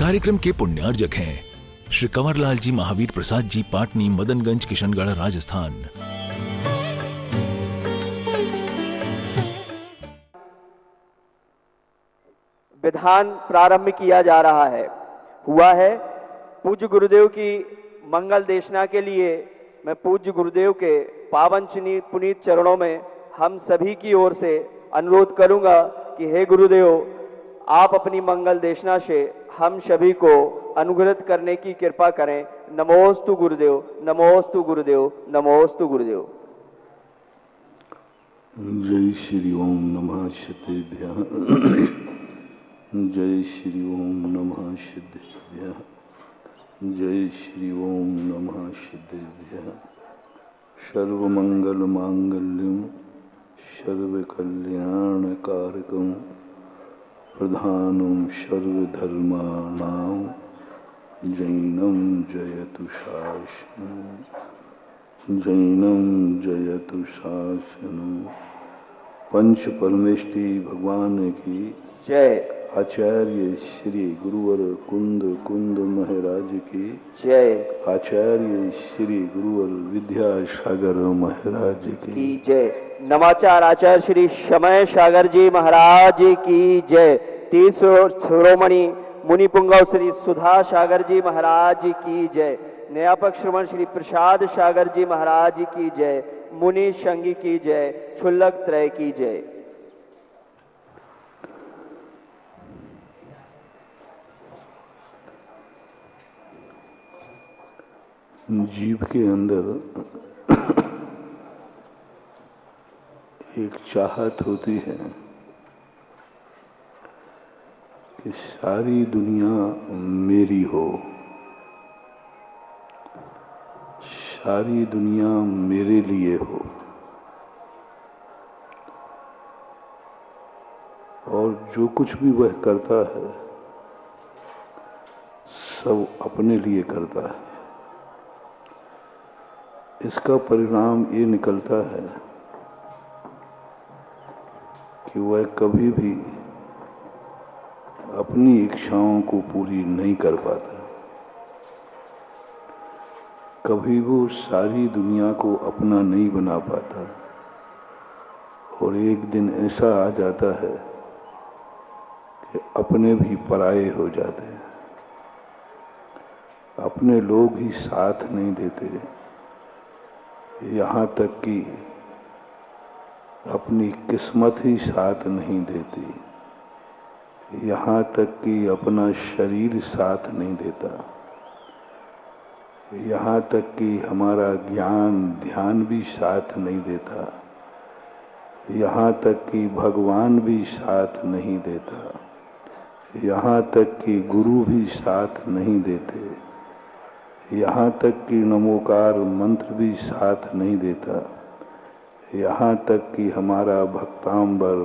कार्यक्रम के पुण्यार्जक हैं श्री कंवरलाल जी महावीर प्रसाद जी, पाटनी, मदनगंज, किशनगढ़, राजस्थान। विधान प्रारंभ किया जा रहा है। हुआ है पूज्य गुरुदेव की मंगल देशना के लिए मैं पूज्य गुरुदेव के पावन पुनीत चरणों में हम सभी की ओर से अनुरोध करूंगा कि हे गुरुदेव, आप अपनी मंगल देशना से हम सभी को अनुग्रहित करने की कृपा करें। नमोस्तु गुरुदेव, नमोस्तु गुरुदेव, नमोस्तु गुरुदेव। जय श्री ओम नमः सिद्धेभ्यः। जय श्री ओम नमः सिद्धेभ्यः। जय श्री ओम नमः सिद्धेभ्यः। सर्वमंगल मांगल्यं सर्वकल्याणकारकं प्रधानं सर्वधर्माणां जैनं जयतु शासनं। जैनं जयतु शासनं। पंच परमेष्टि भगवान की जय। आचार्य श्री गुरुवर कुंद महाराज की जय। आचार्य श्री गुरुवर विद्यासागर महाराज की जय। नमाचार आचार्य श्री समय सागर जी महाराज की जय। तीस शिरोमणि मुनि पुंगव श्री सुधा सागर जी महाराज की जय। न्यापक श्रवण श्री प्रसाद सागर जी महाराज की जय। मुनि संगी की जय। क्षुल्लक त्रय की जय। जीव के अंदर एक चाहत होती है कि सारी दुनिया मेरी हो, सारी दुनिया मेरे लिए हो, और जो कुछ भी वह करता है सब अपने लिए करता है। इसका परिणाम ये निकलता है कि वह कभी भी अपनी इच्छाओं को पूरी नहीं कर पाता। कभी वो सारी दुनिया को अपना नहीं बना पाता, और एक दिन ऐसा आ जाता है कि अपने भी पराये हो जाते हैं। अपने लोग ही साथ नहीं देते, यहाँ तक कि अपनी किस्मत ही साथ नहीं देती, यहाँ तक कि अपना शरीर साथ नहीं देता, यहाँ तक कि हमारा ज्ञान ध्यान भी साथ नहीं देता, यहाँ तक कि भगवान भी साथ नहीं देता, यहाँ तक कि गुरु भी साथ नहीं देते, यहाँ तक कि नमोकार मंत्र भी साथ नहीं देता, यहाँ तक कि हमारा भक्तांबर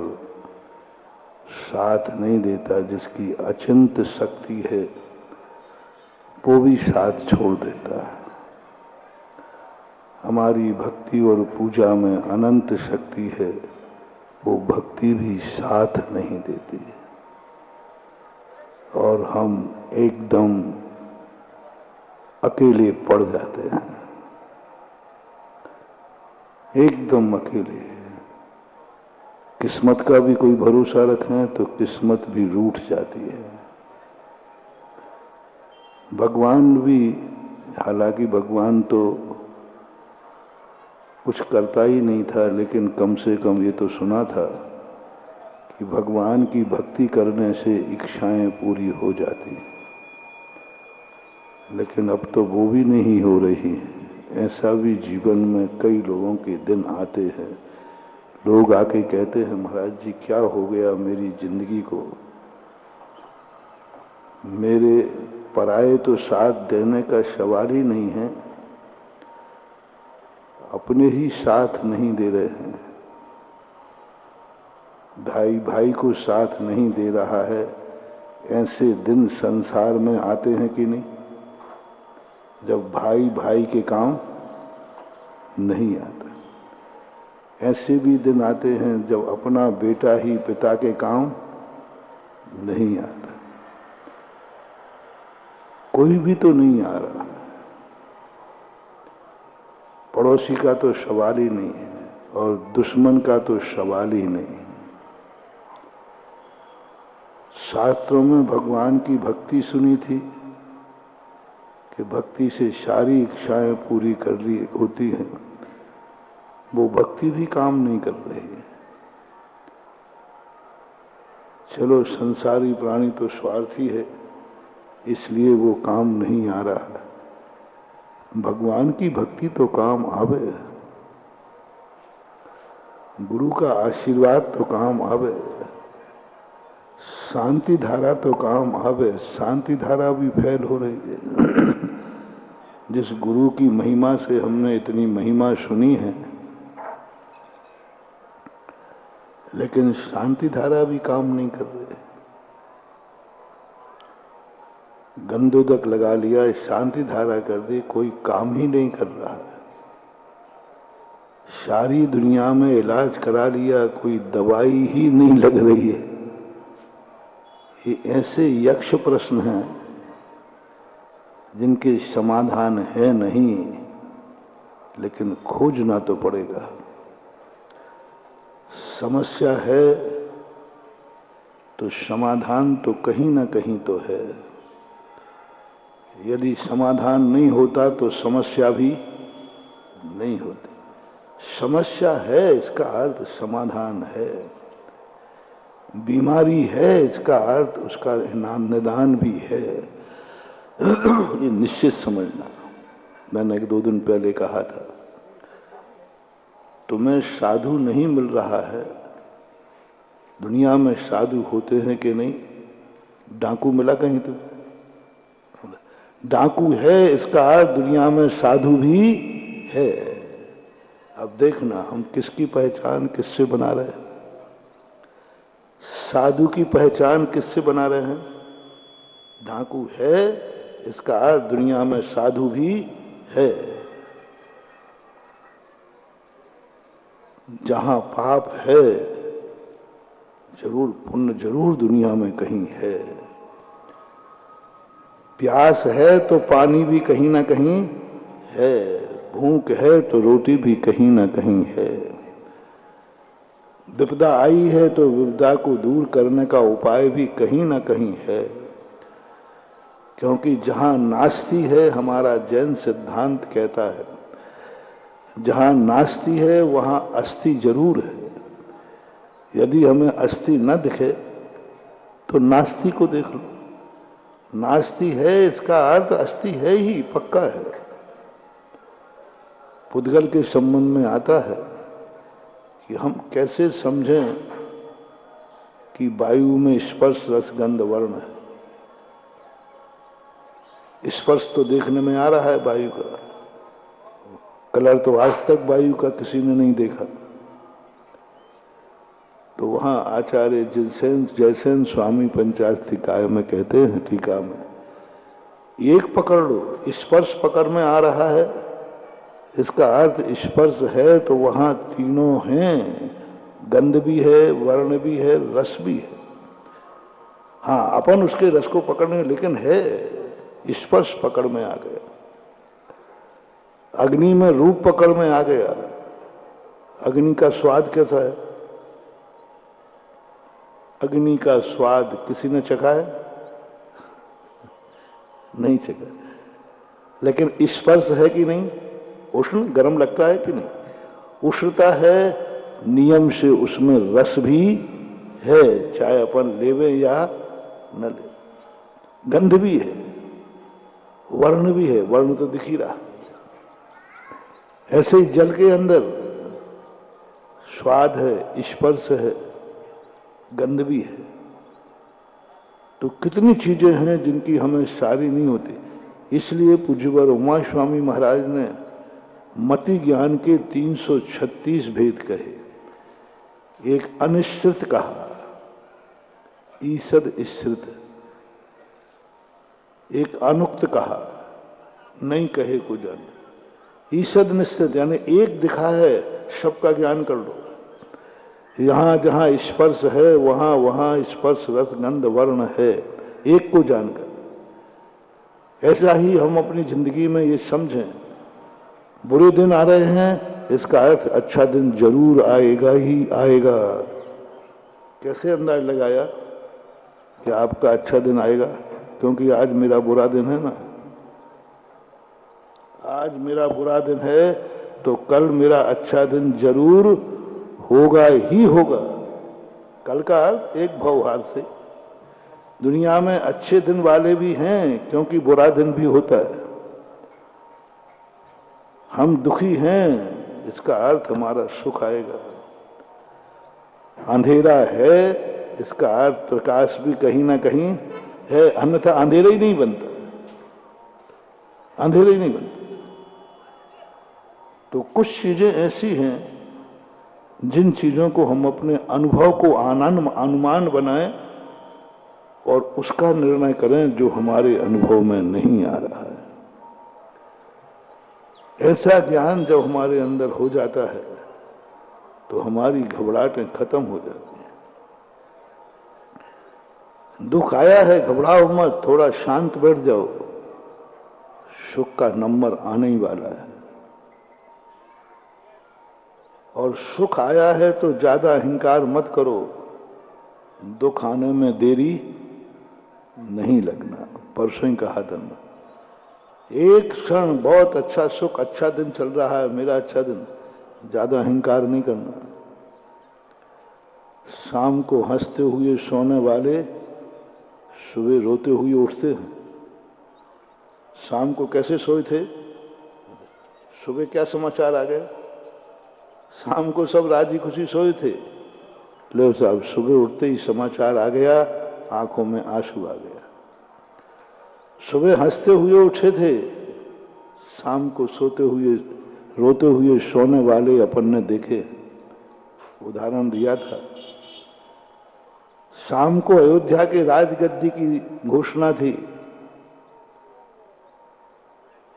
साथ नहीं देता, जिसकी अचिंत शक्ति है वो भी साथ छोड़ देता है। हमारी भक्ति और पूजा में अनंत शक्ति है, वो भक्ति भी साथ नहीं देती, और हम एकदम अकेले पड़ जाते हैं, एकदम अकेले। किस्मत का भी कोई भरोसा रखें तो किस्मत भी रूठ जाती है। भगवान भी, हालांकि भगवान तो कुछ करता ही नहीं था, लेकिन कम से कम ये तो सुना था कि भगवान की भक्ति करने से इच्छाएं पूरी हो जाती, लेकिन अब तो वो भी नहीं हो रही है। ऐसा भी जीवन में कई लोगों के दिन आते हैं, लोग आके कहते हैं महाराज जी क्या हो गया मेरी जिंदगी को, मेरे पराये तो साथ देने का सवाल ही नहीं है, अपने ही साथ नहीं दे रहे हैं, भाई भाई को साथ नहीं दे रहा है। ऐसे दिन संसार में आते हैं कि नहीं, जब भाई भाई के काम नहीं आता। ऐसे भी दिन आते हैं जब अपना बेटा ही पिता के काम नहीं आता। कोई भी तो नहीं आ रहा है, पड़ोसी का तो सवाल ही नहीं है और दुश्मन का तो सवाल ही नहीं है। शास्त्रों में भगवान की भक्ति सुनी थी कि भक्ति से सारी इच्छाएं पूरी कर ली होती हैं, वो भक्ति भी काम नहीं कर रही है। चलो संसारी प्राणी तो स्वार्थी है, इसलिए वो काम नहीं आ रहा है। भगवान की भक्ति तो काम आवे, गुरु का आशीर्वाद तो काम आवे, शांति धारा तो काम आवे। शांति धारा भी फैल हो रही है। जिस गुरु की महिमा से हमने इतनी महिमा सुनी है, लेकिन शांति धारा भी काम नहीं कर रही। गंधोदक लगा लिया, शांति धारा कर दी, कोई काम ही नहीं कर रहा है। सारी दुनिया में इलाज करा लिया, कोई दवाई ही नहीं लग रही है। ये ऐसे यक्ष प्रश्न हैं जिनके समाधान है नहीं, लेकिन खोजना तो पड़ेगा। समस्या है तो समाधान तो कहीं ना कहीं तो है। यदि समाधान नहीं होता तो समस्या भी नहीं होती। समस्या है इसका अर्थ समाधान है, बीमारी है इसका अर्थ उसका निदान भी है। ये निश्चित समझना। मैंने 1-2 दिन पहले कहा था, तुम्हें साधु नहीं मिल रहा है। दुनिया में साधु होते हैं कि नहीं? डाकू मिला कहीं तुम्हें? डाकू है इसका अर्थ दुनिया में साधु भी है। अब देखना हम किसकी पहचान किससे बना रहे हैं। साधु की पहचान किससे बना रहे हैं? डाकू है इसका अर्थ दुनिया में साधु भी है। जहां पाप है जरूर पुण्य जरूर दुनिया में कहीं है। प्यास है तो पानी भी कहीं ना कहीं है, भूख है तो रोटी भी कहीं ना कहीं है। विपदा आई है तो विपदा को दूर करने का उपाय भी कहीं ना कहीं है। क्योंकि जहां नास्ति है, हमारा जैन सिद्धांत कहता है, जहां नास्ति है वहां अस्थि जरूर है। यदि हमें अस्थि न दिखे तो नास्ति को देख लो। नास्ति है इसका अर्थ अस्थि है ही, पक्का है। पुद्गल के संबंध में आता है कि हम कैसे समझें कि वायु में स्पर्श रस गंध वर्ण है। स्पर्श तो देखने में आ रहा है वायु का, कलर तो आज तक वायु का किसी ने नहीं देखा। तो वहां आचार्य जयसेन स्वामी पंचास्तिकाय में कहते हैं टीका में, एक पकड़ लो, स्पर्श पकड़ में आ रहा है, इसका अर्थ स्पर्श है तो वहां तीनों हैं, गंध भी है, वर्ण भी है, रस भी है। हाँ, अपन उसके रस को पकड़ने, लेकिन है स्पर्श पकड़ में आ गया। अग्नि में रूप पकड़ में आ गया। अग्नि का स्वाद कैसा है? अग्नि का स्वाद किसी ने चखा है? नहीं चखा। लेकिन स्पर्श है कि नहीं? उष्ण गर्म लगता है कि नहीं? उष्णता है, नियम से उसमें रस भी है, चाहे अपन लेवे या न ले। गंध भी है, वर्ण भी है, वर्ण तो दिख ही रहा। ऐसे ही जल के अंदर स्वाद है, स्पर्श है, गंध भी है। तो कितनी चीजें हैं जिनकी हमें सारी नहीं होती। इसलिए पूज्यवर उमा स्वामी महाराज ने मति ज्ञान के 336 भेद कहे। एक अनिश्चित कहा, ईसद ईश्रित। एक अनुक्त कहा, नहीं कहे को जान। ईसद निश्चित यानी एक दिखा है, सबका ज्ञान कर लो। यहां जहां स्पर्श है वहां वहां स्पर्श रस गंध वर्ण है, एक को जानकर। ऐसा ही हम अपनी जिंदगी में ये समझें, बुरे दिन आ रहे हैं इसका अर्थ अच्छा दिन जरूर आएगा ही आएगा। कैसे अंदाज लगाया कि आपका अच्छा दिन आएगा? क्योंकि आज मेरा बुरा दिन है ना। आज मेरा बुरा दिन है तो कल मेरा अच्छा दिन जरूर होगा ही होगा। कल का अर्थ एक भवहार से। दुनिया में अच्छे दिन वाले भी हैं क्योंकि बुरा दिन भी होता है। हम दुखी हैं इसका अर्थ हमारा सुख आएगा। अंधेरा है इसका अर्थ प्रकाश भी कहीं ना कहीं है, अन्यथा अंधेरा ही नहीं बनता, अंधेरा ही नहीं बनता। तो कुछ चीजें ऐसी हैं जिन चीजों को हम अपने अनुभव को अनुमान बनाएं और उसका निर्णय करें जो हमारे अनुभव में नहीं आ रहा है। ऐसा ज्ञान जब हमारे अंदर हो जाता है तो हमारी घबराहटें खत्म हो जाती हैं। दुख आया है, घबराओ मत, थोड़ा शांत बैठ जाओ, सुख का नंबर आने ही वाला है। और सुख आया है तो ज्यादा अहंकार मत करो, दुख आने में देरी नहीं लगना। परसों ही कहा था मैं, एक क्षण बहुत अच्छा सुख, अच्छा दिन चल रहा है, मेरा अच्छा दिन, ज्यादा अहंकार नहीं करना। शाम को हंसते हुए सोने वाले सुबह रोते हुए उठते हैं। शाम को कैसे सोए थे, सुबह क्या समाचार आ गया? शाम को सब राजी खुशी सोए थे, लो साहब सुबह उठते ही समाचार आ गया, आंखों में आंसू आ गया। सुबह हंसते हुए उठे थे, शाम को सोते हुए रोते हुए सोने वाले अपन ने देखे। उदाहरण दिया था, शाम को अयोध्या के राजगद्दी की घोषणा थी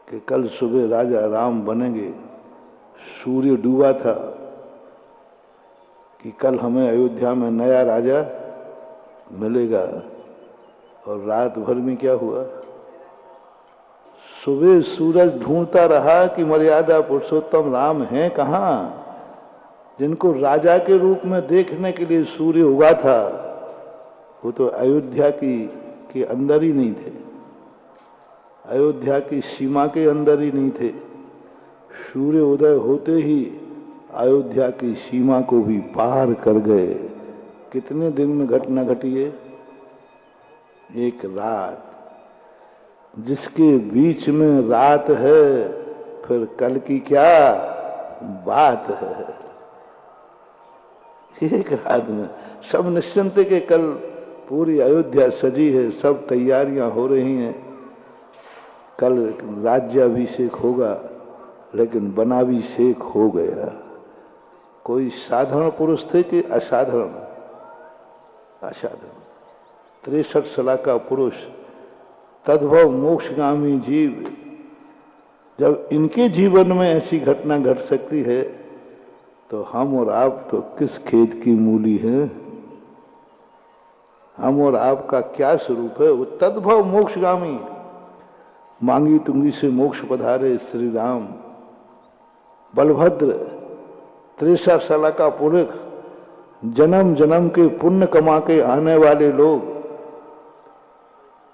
कि कल सुबह राजा राम बनेंगे। सूर्य डूबा था कि कल हमें अयोध्या में नया राजा मिलेगा। और रात भर में क्या हुआ? सुबह सूरज ढूंढता रहा कि मर्यादा पुरुषोत्तम राम हैं कहाँ। जिनको राजा के रूप में देखने के लिए सूर्य उगा था वो तो अयोध्या के अंदर ही नहीं थे, अयोध्या की सीमा के अंदर ही नहीं थे। सूर्य उदय होते ही अयोध्या की सीमा को भी पार कर गए। कितने दिन में घटना घटी है? एक रात। जिसके बीच में रात है फिर कल की क्या बात है। एक रात में सब निश्चिंत के कल पूरी अयोध्या सजी है, सब तैयारियां हो रही हैं, कल राज्याभिषेक होगा, लेकिन बना भी शेख हो गया। कोई साधारण पुरुष थे कि असाधारण? असाधारण 63 साल का पुरुष, तद्भव मोक्षगामी जीव। जब इनके जीवन में ऐसी घटना घट सकती है तो हम और आप तो किस खेत की मूली हैं? हम और आपका क्या स्वरूप है? वो तद्भव मोक्षगामी, मांगी तुंगी से मोक्ष पधारे श्री राम। बलभद्र 63 साल का पुरुष, जन्म जन्म के पुण्य कमा के आने वाले लोग,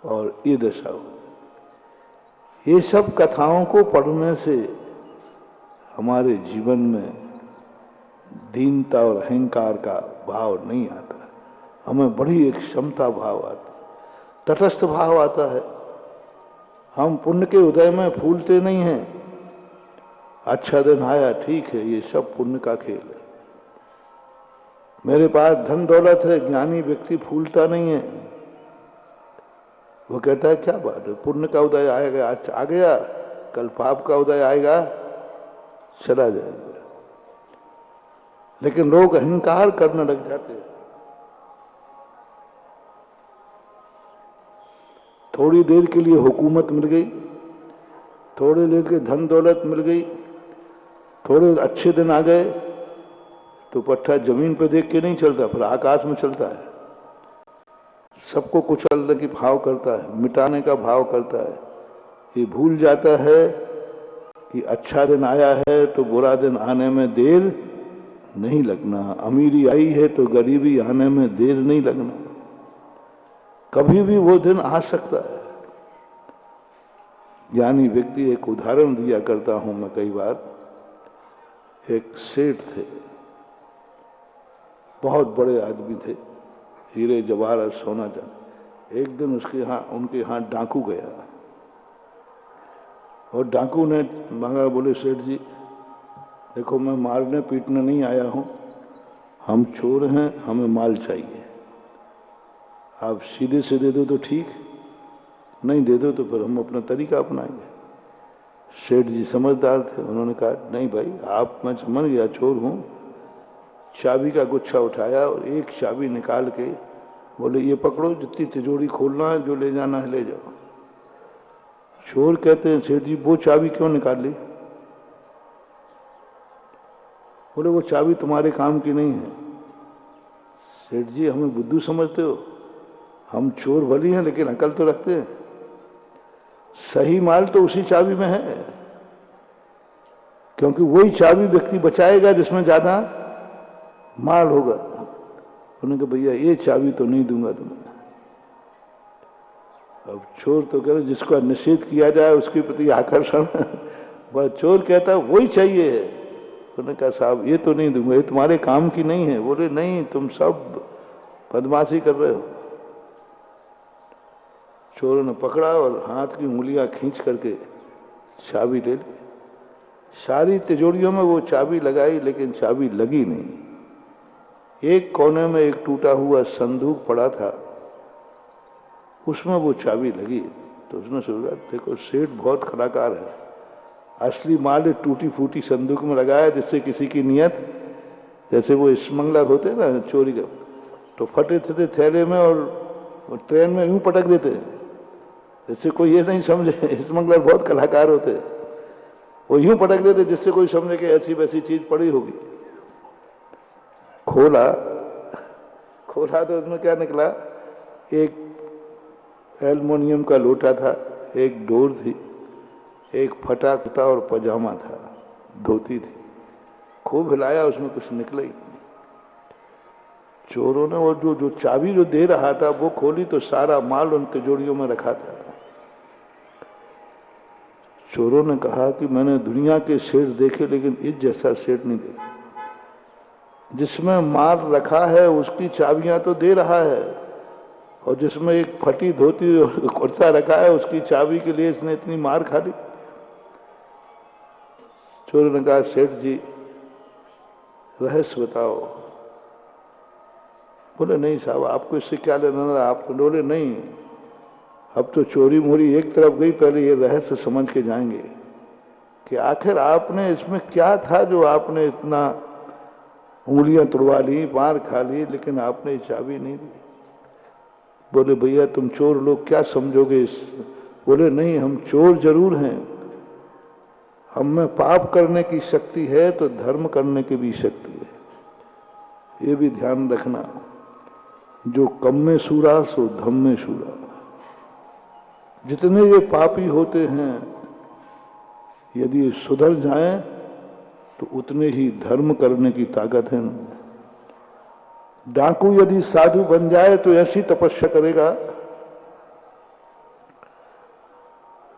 और ये दशा हो। ये सब कथाओं को पढ़ने से हमारे जीवन में दीनता और अहंकार का भाव नहीं आता, हमें बड़ी एक क्षमता भाव आता, तटस्थ भाव आता है। हम पुण्य के उदय में फूलते नहीं हैं। अच्छा दिन आया, ठीक है, ये सब पुण्य का खेल है। मेरे पास धन दौलत है, ज्ञानी व्यक्ति फूलता नहीं है। वो कहता है क्या बात है, पुण्य का उदय आएगा, आज आ गया, कल पाप का उदय आएगा, चला जाएगा। लेकिन लोग अहंकार करने लग जाते हैं। थोड़ी देर के लिए हुकूमत मिल गई, थोड़ी देर के धन दौलत मिल गई, थोड़े अच्छे दिन आ गए तो पट्टा जमीन पे देख के नहीं चलता, फिर आकाश में चलता है। सबको कुचलने की भाव करता है, मिटाने का भाव करता है। ये भूल जाता है कि अच्छा दिन आया है तो बुरा दिन आने में देर नहीं लगना, अमीरी आई है तो गरीबी आने में देर नहीं लगना, कभी भी वो दिन आ सकता है। ज्ञानी व्यक्ति, एक उदाहरण दिया करता हूं मैं कई बार। एक सेठ थे, बहुत बड़े आदमी थे, हीरे जवाहरात सोना चांदी। एक दिन उनके यहाँ डाकू गया और डाकू ने मांगा, बोले सेठ जी देखो मैं मारने पीटने नहीं आया हूं, हम चोर हैं, हमें माल चाहिए, आप सीधे से दे दो तो ठीक, नहीं दे दो तो फिर हम अपना तरीका अपनाएंगे। सेठ जी समझदार थे, उन्होंने कहा नहीं भाई आप, मैं समझ गया चोर हूं। चाबी का गुच्छा उठाया और एक चाबी निकाल के बोले ये पकड़ो, जितनी तिजोरी खोलना है, जो ले जाना है ले जाओ। चोर कहते हैं सेठ जी वो चाबी क्यों निकाल ली? बोले वो चाबी तुम्हारे काम की नहीं है। सेठ जी हमें बुद्धू समझते हो? हम चोर भली हैं लेकिन अकल तो रखते हैं, सही माल तो उसी चाबी में है, क्योंकि वही चाबी व्यक्ति बचाएगा जिसमें ज्यादा माल होगा। उन्होंने कहा भैया ये चाबी तो नहीं दूंगा तुम्हें। अब चोर तो कह रहे जिसका निषेध किया जाए उसके प्रति आकर्षण, बड़ा चोर कहता है वही चाहिए है। उन्होंने कहा साहब ये तो नहीं दूंगा, ये तुम्हारे काम की नहीं है। बोले नहीं, तुम सब बदमाशी कर रहे हो। चोरों ने पकड़ा और हाथ की उंगलियां खींच करके चाबी ले ली। सारी तिजोरियों में वो चाबी लगाई लेकिन चाबी लगी नहीं। एक कोने में एक टूटा हुआ संदूक पड़ा था, उसमें वो चाबी लगी। तो उसने सोचा देखो सेठ बहुत कलाकार है, असली माल टूटी फूटी संदूक में लगाया जिससे किसी की नियत, जैसे वो स्मगलर होते हैं ना चोरी का, तो फटे थे थैले में और ट्रेन में यूं पटक देते हैं, जिससे कोई ये नहीं समझे। स्मगलर बहुत कलाकार होते हैं, वो यूं पटक देते जिससे कोई समझे कि ऐसी वैसी चीज पड़ी होगी। खोला तो उसमें क्या निकला, एक एल्युमिनियम का लोटा था, एक डोर थी, एक फटा कुर्ता और पजामा था, धोती थी। खूब हिलाया, उसमें कुछ निकला ही नहीं। चोरों ने वो जो चाबी जो दे रहा था वो खोली तो सारा माल उन तिजोरियों में रखा था। चोरों ने कहा कि मैंने दुनिया के सेठ देखे लेकिन इस जैसा सेठ नहीं देखा, जिसमें माल रखा है उसकी चाबियां तो दे रहा है, और जिसमें एक फटी धोती और कुर्ता रखा है उसकी चाबी के लिए इसने इतनी मार खा ली। चोरों ने कहा सेठ जी रहस्य बताओ। बोले नहीं साहब आपको इससे क्या लेना था, आप तो बोले नहीं अब तो चोरी मोरी एक तरफ गई, पहले ये रहस्य समझ के जाएंगे कि आखिर आपने इसमें क्या था जो आपने इतना उंगलियां तुड़वा ली, मार खा ली, लेकिन आपने चाबी नहीं दी। बोले भैया तुम चोर लोग क्या समझोगे इस? बोले नहीं हम चोर जरूर हैं, हम में पाप करने की शक्ति है तो धर्म करने की भी शक्ति है, ये भी ध्यान रखना। जो कम में सूरा सो धम में सूरा। जितने ये पापी होते हैं यदि ये सुधर जाएं तो उतने ही धर्म करने की ताकत है। डाकू यदि साधु बन जाए तो ऐसी तपस्या करेगा,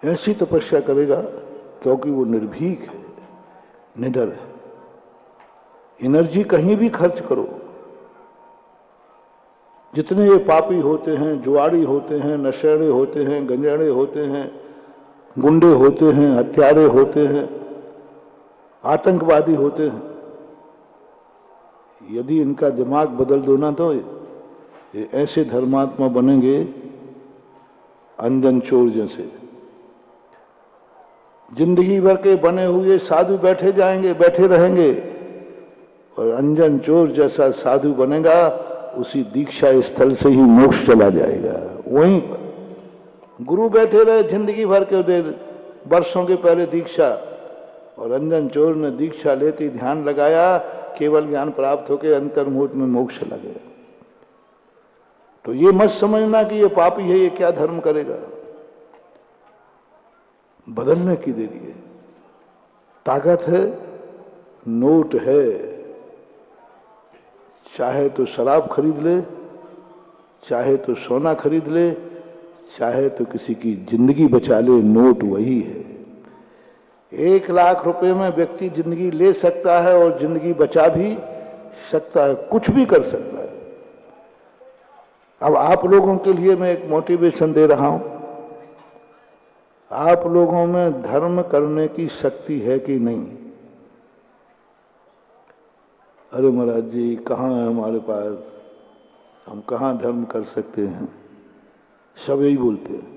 ऐसी तपस्या करेगा, क्योंकि वो निर्भीक है, निडर है। एनर्जी कहीं भी खर्च करो। जितने ये पापी होते हैं, जुआड़ी होते हैं, नशेड़े होते हैं, गंजेड़े होते हैं, गुंडे होते हैं, हत्यारे होते हैं, आतंकवादी होते हैं, यदि इनका दिमाग बदल दो ना तो ये ऐसे धर्मात्मा बनेंगे अंजन चोर जैसे। जिंदगी भर के बने हुए साधु बैठे जाएंगे, बैठे रहेंगे, और अंजन चोर जैसा साधु बनेगा, उसी दीक्षा स्थल से ही मोक्ष चला जाएगा। वहीं पर गुरु बैठे रहे जिंदगी भर के वर्षों के पहले दीक्षा, और अंजन चोर ने दीक्षा लेते ध्यान लगाया, केवल ज्ञान प्राप्त होकर अंतर्मुहूर्त में मोक्ष चला गया। तो ये मत समझना कि ये पापी है, ये क्या धर्म करेगा। बदलने की देरी है। ताकत है, नोट है, चाहे तो शराब खरीद ले, चाहे तो सोना खरीद ले, चाहे तो किसी की जिंदगी बचा ले, नोट वही है। 1,00,000 रुपए में व्यक्ति जिंदगी ले सकता है और जिंदगी बचा भी सकता है, कुछ भी कर सकता है। अब आप लोगों के लिए मैं एक मोटिवेशन दे रहा हूं। आप लोगों में धर्म करने की शक्ति है कि नहीं? अरे महाराज जी कहाँ है हमारे पास, हम कहाँ धर्म कर सकते हैं, सब यही बोलते हैं।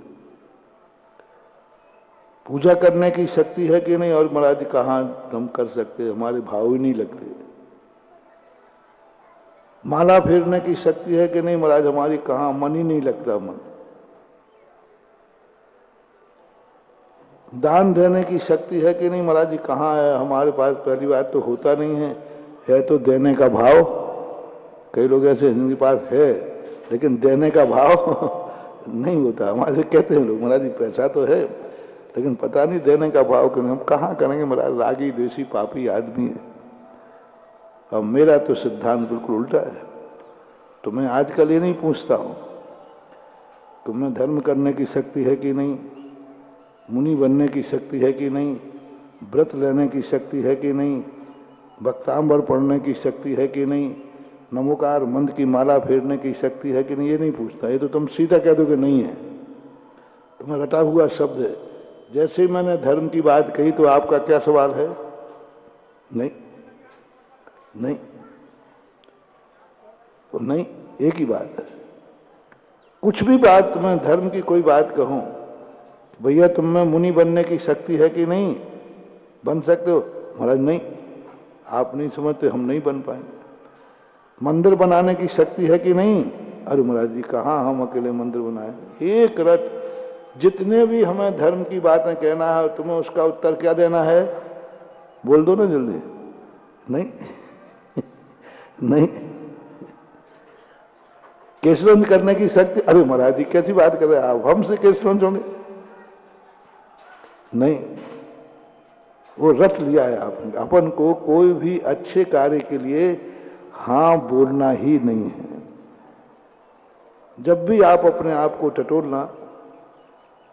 पूजा करने की शक्ति है कि नहीं? और महाराज जी कहाँ हम कर सकते हैं, हमारे भाव ही नहीं लगते। माला फेरने की शक्ति है कि नहीं? महाराज हमारी कहाँ, मन ही नहीं लगता। मन दान देने की शक्ति है कि नहीं? महाराज जी कहाँ है, हमारे पास पहली बात तो होता नहीं है तो देने का भाव। कई लोग ऐसे जिनके पास है लेकिन देने का भाव नहीं होता। हमारे कहते हैं लोग महाराज जी पैसा तो है लेकिन पता नहीं देने का भाव क्यों। हम कहाँ करेंगे महाराज, रागी देसी पापी आदमी है। अब मेरा तो सिद्धांत बिल्कुल उल्टा है। तो मैं आजकल ये नहीं पूछता हूँ तुम्हें धर्म करने की शक्ति है कि नहीं, मुनि बनने की शक्ति है कि नहीं, व्रत लेने की शक्ति है कि नहीं, भक्तांबर पढ़ने की शक्ति है कि नहीं, नमोकार मंत्र की माला फेरने की शक्ति है कि नहीं, ये नहीं पूछता। ये तो तुम सीधा कह दो कि नहीं है। तुम्हें रटा हुआ शब्द है। जैसे ही मैंने धर्म की बात कही तो आपका क्या सवाल है? नहीं नहीं तो नहीं, एक ही बात है। कुछ भी बात तुम्हें धर्म की कोई बात कहूं, भैया तुम में मुनि बनने की शक्ति है कि नहीं, बन सकते हो? महाराज नहीं, आप नहीं समझते, हम नहीं बन पाएंगे। मंदिर बनाने की शक्ति है कि नहीं? अरे महाराज जी कहाँ हम अकेले मंदिर बनाए। एक रट जितने भी हमें धर्म की बातें कहना है तुम्हें उसका उत्तर क्या देना है, बोल दो ना जल्दी। नहीं नहीं। केसरंज करने की शक्ति, अरे महाराज जी कैसी बात कर रहे हैं आप, हमसे केसरंज होंगे? नहीं, वो रट लिया है आपने। अपन को कोई भी अच्छे कार्य के लिए हाँ बोलना ही नहीं है। जब भी आप अपने आप को टटोलना,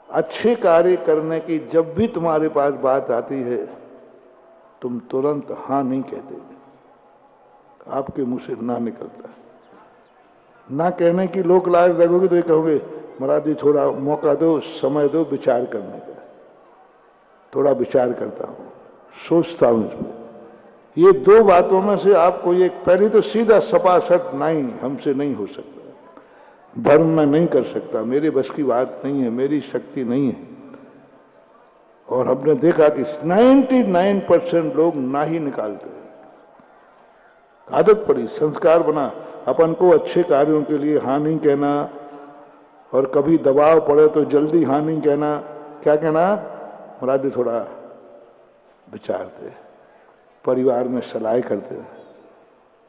अच्छे कार्य करने की जब भी तुम्हारे पास बात आती है तुम तुरंत हाँ नहीं कहते, आपके मुंह से ना निकलता। ना कहने की लोक लाज लगोगे तो ये कहोगे महाराज जी थोड़ा मौका दो, समय दो विचार करने का। थोड़ा विचार करता हूँ, सोचता हूँ इसमें। ये दो बातों में से आपको एक, पहली तो सीधा सपासट नहीं, हमसे नहीं हो सकता, धर्म में नहीं कर सकता, मेरे बस की बात नहीं है, मेरी शक्ति नहीं है। और हमने देखा कि 99% लोग ना ही निकालते हैं। आदत पड़ी, संस्कार बना अपन को अच्छे कार्यों के लिए हाँ नहीं कहना, और कभी दबाव पड़े तो जल्दी हाँ नहीं कहना। क्या कहना? महाराज जी थोड़ा विचारते, परिवार में सलाह करते,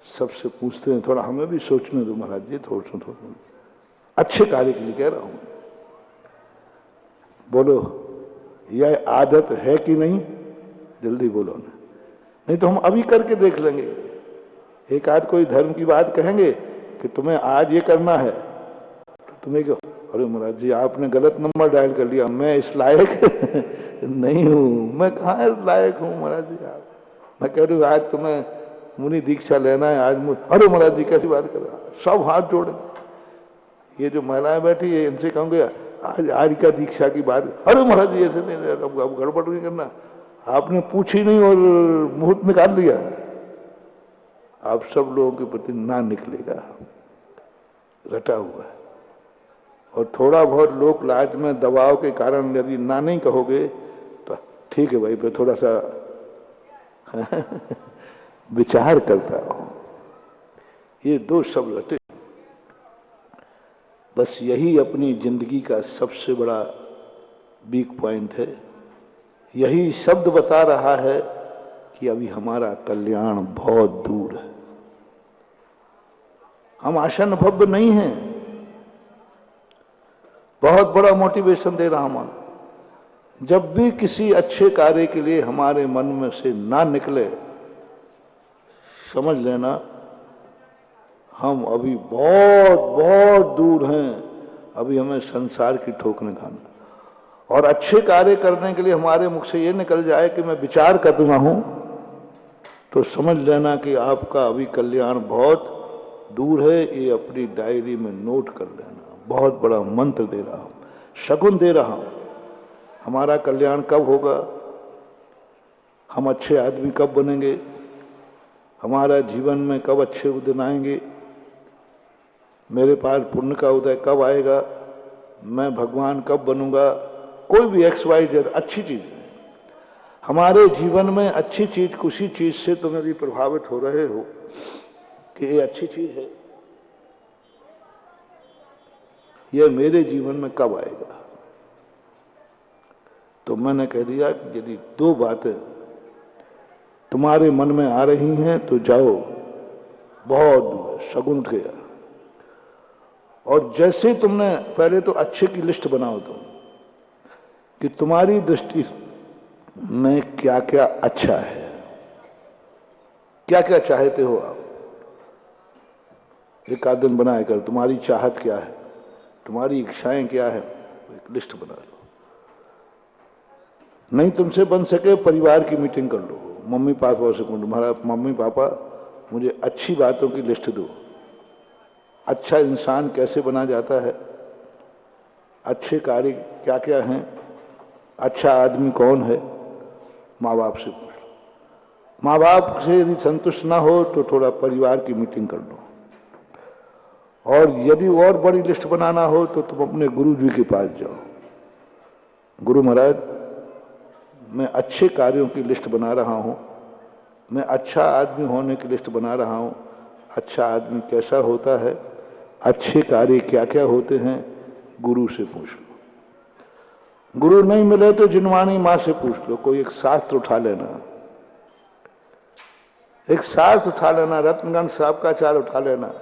सबसे पूछते हैं थोड़ा हमें भी सोचने दो महाराज जी, थोड़ा अच्छे कार्य के लिए कह रहा हूं। बोलो यह आदत है कि नहीं? जल्दी बोलो ना, नहीं तो हम अभी करके देख लेंगे। एक आध कोई धर्म की बात कहेंगे कि तुम्हें आज ये करना है, तो तुम्हें क्यों, अरे महाराज जी आपने गलत नंबर डायल कर लिया, मैं इस लायक नहीं हूं। मैं कहाँ लायक हूं महाराज जी? आप, मैं कह रही हूँ आज तुम्हें मुनि दीक्षा लेना है, आज अरे महाराज जी कैसी बात कर रहे हैं? सब हाथ जोड़े। ये जो महिलाएं बैठी है इनसे कहूंगे आज का दीक्षा की बात, अरे महाराज जी ऐसे नहीं, अब गड़बड़ नहीं करना। आपने पूछी नहीं और मुहूर्त निकाल लिया। आप सब लोगों के प्रति ना निकलेगा, रटा हुआ है। और थोड़ा बहुत लोक लाज में दबाव के कारण यदि ना नहीं कहोगे तो ठीक है भाई, फिर थोड़ा सा विचार करता हूं। ये दो शब्द रटे, बस यही अपनी जिंदगी का सबसे बड़ा वीक पॉइंट है। यही शब्द बता रहा है कि अभी हमारा कल्याण बहुत दूर है, हम आशन भव्य नहीं हैं। बहुत बड़ा मोटिवेशन दे रहा हूं। जब भी किसी अच्छे कार्य के लिए हमारे मन में से ना निकले, समझ लेना हम अभी बहुत बहुत दूर हैं, अभी हमें संसार की ठोकरें खाना। और अच्छे कार्य करने के लिए हमारे मुख से ये निकल जाए कि मैं विचार कर रहा हूं, तो समझ लेना कि आपका अभी कल्याण बहुत दूर है। ये अपनी डायरी में नोट कर लेना। बहुत बड़ा मंत्र दे रहा हूं, शगुन दे रहा हूं। हमारा कल्याण कब होगा, हम अच्छे आदमी कब बनेंगे, हमारा जीवन में कब अच्छे दिन आएंगे, मेरे पास पुण्य का उदय कब आएगा, मैं भगवान कब बनूंगा। कोई भी XYZ अच्छी चीज है हमारे जीवन में, अच्छी चीज किसी चीज से तुम यदि प्रभावित हो रहे हो कि ये अच्छी चीज है, ये मेरे जीवन में कब आएगा। तो मैंने कह दिया कि यदि दो बातें तुम्हारे मन में आ रही हैं तो जाओ, बहुत दूर शगुन उठ गया। और जैसे तुमने पहले तो अच्छे की लिस्ट बनाओ तुम कि तुम्हारी दृष्टि में क्या क्या अच्छा है, क्या क्या चाहते हो आप। एक आध दिन बनाए कर तुम्हारी चाहत क्या है, तुम्हारी इच्छाएं क्या है, एक लिस्ट बना लो। नहीं तुमसे बन सके परिवार की मीटिंग कर लो, मम्मी पापा से पूछो, तुम्हारा मम्मी पापा मुझे अच्छी बातों की लिस्ट दो। अच्छा इंसान कैसे बना जाता है, अच्छे कार्य क्या क्या हैं, अच्छा आदमी कौन है, माँ बाप से पूछ लो। माँ बाप से यदि संतुष्ट ना हो तो थोड़ा परिवार की मीटिंग कर लो। और यदि और बड़ी लिस्ट बनाना हो तो तुम अपने गुरु जी के पास जाओ। गुरु महाराज, मैं अच्छे कार्यों की लिस्ट बना रहा हूं, मैं अच्छा आदमी होने की लिस्ट बना रहा हूं। अच्छा आदमी कैसा होता है, अच्छे कार्य क्या क्या होते हैं, गुरु से पूछ लो। गुरु नहीं मिले तो जिनवाणी मां से पूछ लो। कोई एक शास्त्र उठा लेना, एक शास्त्र उठा लेना, रत्नगंज साहब का चार उठा लेना,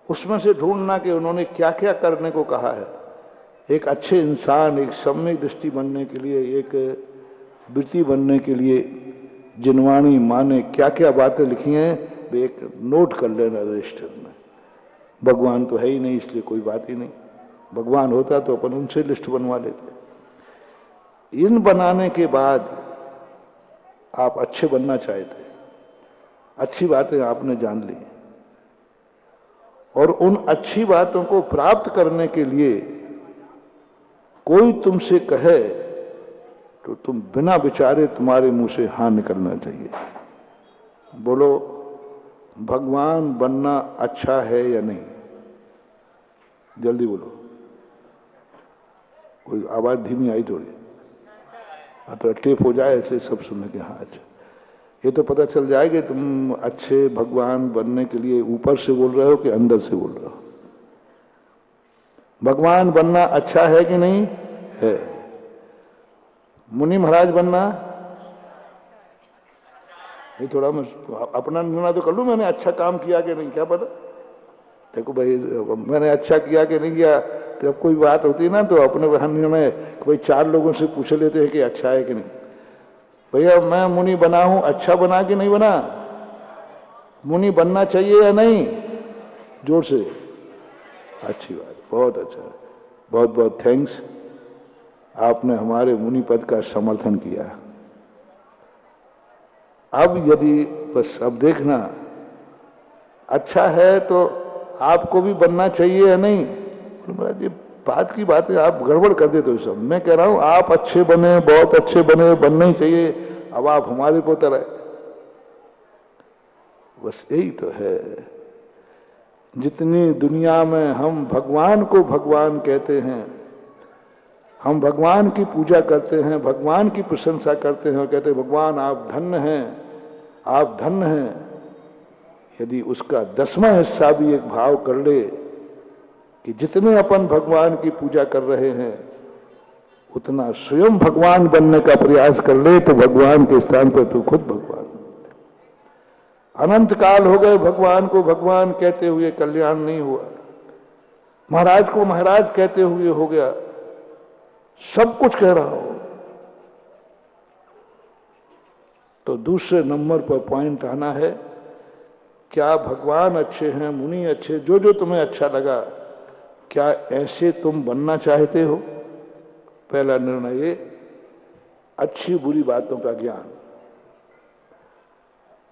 उसमें से ढूंढना कि उन्होंने क्या क्या करने को कहा है। एक अच्छे इंसान, एक सम्यक दृष्टि बनने के लिए, एक वृत्ति बनने के लिए जिनवाणी मां ने क्या क्या बातें लिखी हैं, वे एक नोट कर लेना रजिस्टर में। भगवान तो है ही नहीं, इसलिए कोई बात ही नहीं। भगवान होता तो अपन उनसे लिस्ट बनवा लेते। इन बनाने के बाद आप अच्छे बनना चाहते, अच्छी बातें आपने जान ली, और उन अच्छी बातों को प्राप्त करने के लिए कोई तुमसे कहे तो तुम बिना विचारे तुम्हारे मुंह से हाँ निकलना चाहिए। बोलो, भगवान बनना अच्छा है या नहीं, जल्दी बोलो। कोई आवाज धीमी आई थोड़ी, थोड़ा टेप हो जाए ऐसे सब सुनने के। हाँ अच्छा, ये तो पता चल जाएगा तुम अच्छे भगवान बनने के लिए ऊपर से बोल रहे हो कि अंदर से बोल रहे हो। भगवान बनना अच्छा है कि नहीं है? मुनि महाराज बनना, ये थोड़ा मैं अपना निर्णय तो कर लूं, मैंने अच्छा काम किया कि नहीं, क्या पता। देखो भाई, मैंने अच्छा किया कि नहीं किया, जब कोई बात होती है ना तो अपने निर्णय कोई चार लोगों से पूछ लेते हैं कि अच्छा है कि नहीं। भैया मैं मुनि बना हूं, अच्छा बना कि नहीं बना? मुनि बनना चाहिए या नहीं? जोर से। अच्छी बात, बहुत अच्छा, बहुत बहुत थैंक्स। आपने हमारे मुनि पद का समर्थन किया। अब यदि बस अब देखना, अच्छा है तो आपको भी बनना चाहिए या नहीं? महाराज जी बात की बातें आप गड़बड़ कर देते हो सब। मैं कह रहा हूं आप अच्छे बने, बहुत अच्छे बने, बनना ही चाहिए। अब आप हमारे को तरह, बस यही तो है। जितनी दुनिया में हम भगवान को भगवान कहते हैं, हम भगवान की पूजा करते हैं, भगवान की प्रशंसा करते हैं और कहते हैं भगवान आप धन्य हैं, आप धन्य हैं। यदि उसका 10वां हिस्सा भी एक भाव कर ले कि जितने अपन भगवान की पूजा कर रहे हैं उतना स्वयं भगवान बनने का प्रयास कर ले, तो भगवान के स्थान पर तो खुद भगवान। अनंत काल हो गए भगवान को भगवान कहते हुए, कल्याण नहीं हुआ। महाराज को महाराज कहते हुए हो गया, सब कुछ कह रहा हो, तो दूसरे नंबर पर पॉइंट आना है, क्या भगवान अच्छे हैं, मुनि अच्छे, जो जो तुम्हें अच्छा लगा, क्या ऐसे तुम बनना चाहते हो? पहला निर्णय ये, अच्छी बुरी बातों का ज्ञान,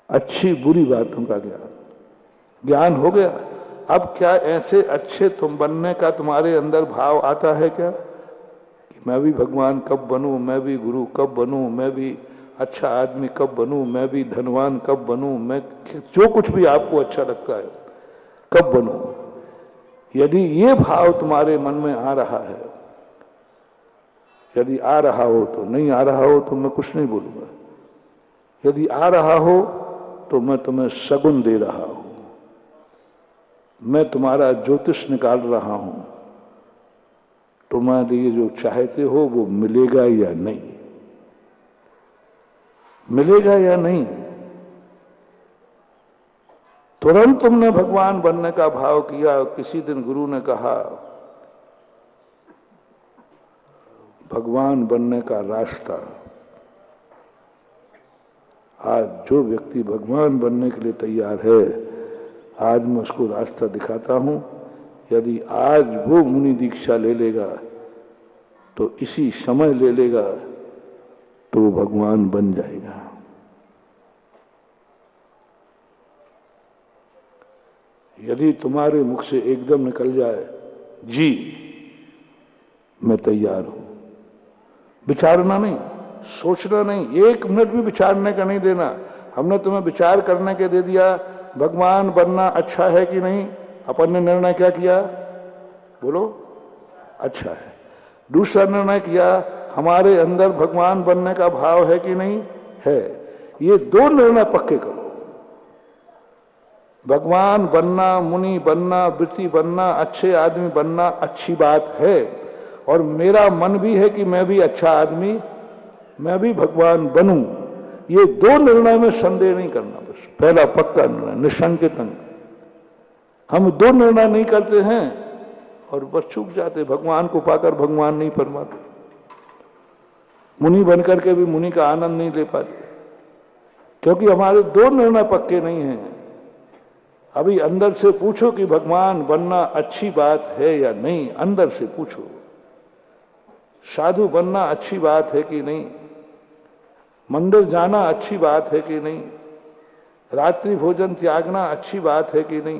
अच्छी बुरी बातों का ज्ञान हो गया। अब क्या ऐसे अच्छे तुम बनने का तुम्हारे अंदर भाव आता है क्या, कि मैं भी भगवान कब बनूं, मैं भी गुरु कब बनूं, मैं भी अच्छा आदमी कब बनूं, मैं भी धनवान कब बनूं, मैं जो कुछ भी आपको अच्छा लगता है कब बनूं? यदि ये भाव तुम्हारे मन में आ रहा है, यदि आ रहा हो तो, नहीं आ रहा हो तो मैं कुछ नहीं बोलूंगा। यदि आ रहा हो तो मैं तुम्हें शगुन दे रहा हूं, मैं तुम्हारा ज्योतिष निकाल रहा हूं, तुम्हारे लिए जो चाहते हो वो मिलेगा या नहीं, मिलेगा या नहीं। तुरंत तुमने भगवान बनने का भाव किया। किसी दिन गुरु ने कहा, भगवान बनने का रास्ता, आज जो व्यक्ति भगवान बनने के लिए तैयार है, आज मैं उसको रास्ता दिखाता हूं। यदि आज वो मुनि दीक्षा ले लेगा, तो इसी समय ले लेगा, तो वो भगवान बन जाएगा। यदि तुम्हारे मुख से एकदम निकल जाए, जी मैं तैयार हूं, विचारना नहीं, सोचना नहीं, एक मिनट भी विचारने का नहीं देना। हमने तुम्हें विचार करने के दे दिया, भगवान बनना अच्छा है कि नहीं, अपन ने निर्णय क्या किया, बोलो, अच्छा है। दूसरा निर्णय किया, हमारे अंदर भगवान बनने का भाव है कि नहीं, है। ये दो निर्णय पक्के करो। भगवान बनना, मुनि बनना, वृत्ति बनना, अच्छे आदमी बनना अच्छी बात है, और मेरा मन भी है कि मैं भी अच्छा आदमी, मैं भी भगवान बनूं। ये दो निर्णय में संदेह नहीं करना, बस पहला पक्का निर्णय, निशंकितंग। हम दो निर्णय नहीं करते हैं और बस चूक जाते, भगवान को पाकर भगवान नहीं परमाते, मुनि बनकर के भी मुनि का आनंद नहीं ले पाते, क्योंकि हमारे दो निर्णय पक्के नहीं हैं। अभी अंदर से पूछो कि भगवान बनना अच्छी बात है या नहीं, अंदर से पूछो। साधु बनना अच्छी बात है कि नहीं, मंदिर जाना अच्छी बात है कि नहीं, रात्रि भोजन त्यागना अच्छी बात है कि नहीं,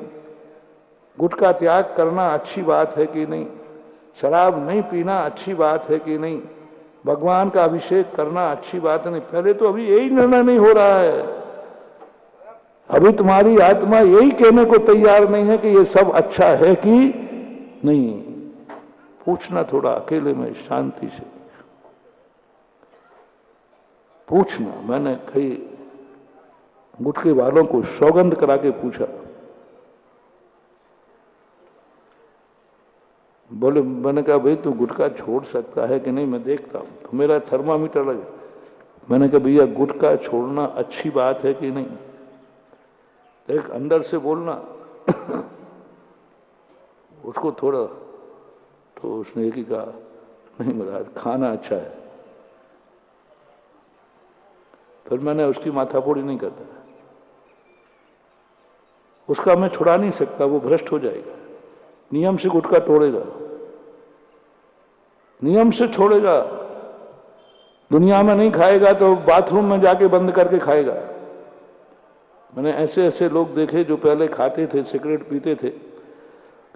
गुटखा त्याग करना अच्छी बात है कि नहीं, शराब नहीं पीना अच्छी बात है कि नहीं, भगवान का अभिषेक करना अच्छी बात नहीं। पहले तो अभी यही निर्णय नहीं हो रहा है। अभी तुम्हारी आत्मा यही कहने को तैयार नहीं है कि ये सब अच्छा है कि नहीं। पूछना थोड़ा अकेले में शांति से पूछना। मैंने कई गुटके वालों को सौगंध करा के पूछा, बोले, मैंने कहा भाई तू गुटखा छोड़ सकता है कि नहीं, मैं देखता हूं। तो मेरा थर्मामीटर लगे। मैंने कहा भैया गुटखा छोड़ना अच्छी बात है कि नहीं, एक अंदर से बोलना। उसको थोड़ा, तो उसने एक ही कहा, नहीं महाराज खाना अच्छा है। फिर मैंने उसकी माथाफोड़ी नहीं करता, उसका मैं छुड़ा नहीं सकता, वो भ्रष्ट हो जाएगा। नियम से गुटखा तोड़ेगा, नियम से छोड़ेगा। दुनिया में नहीं खाएगा तो बाथरूम में जाके बंद करके खाएगा। मैंने ऐसे ऐसे लोग देखे जो पहले खाते थे, सिगरेट पीते थे,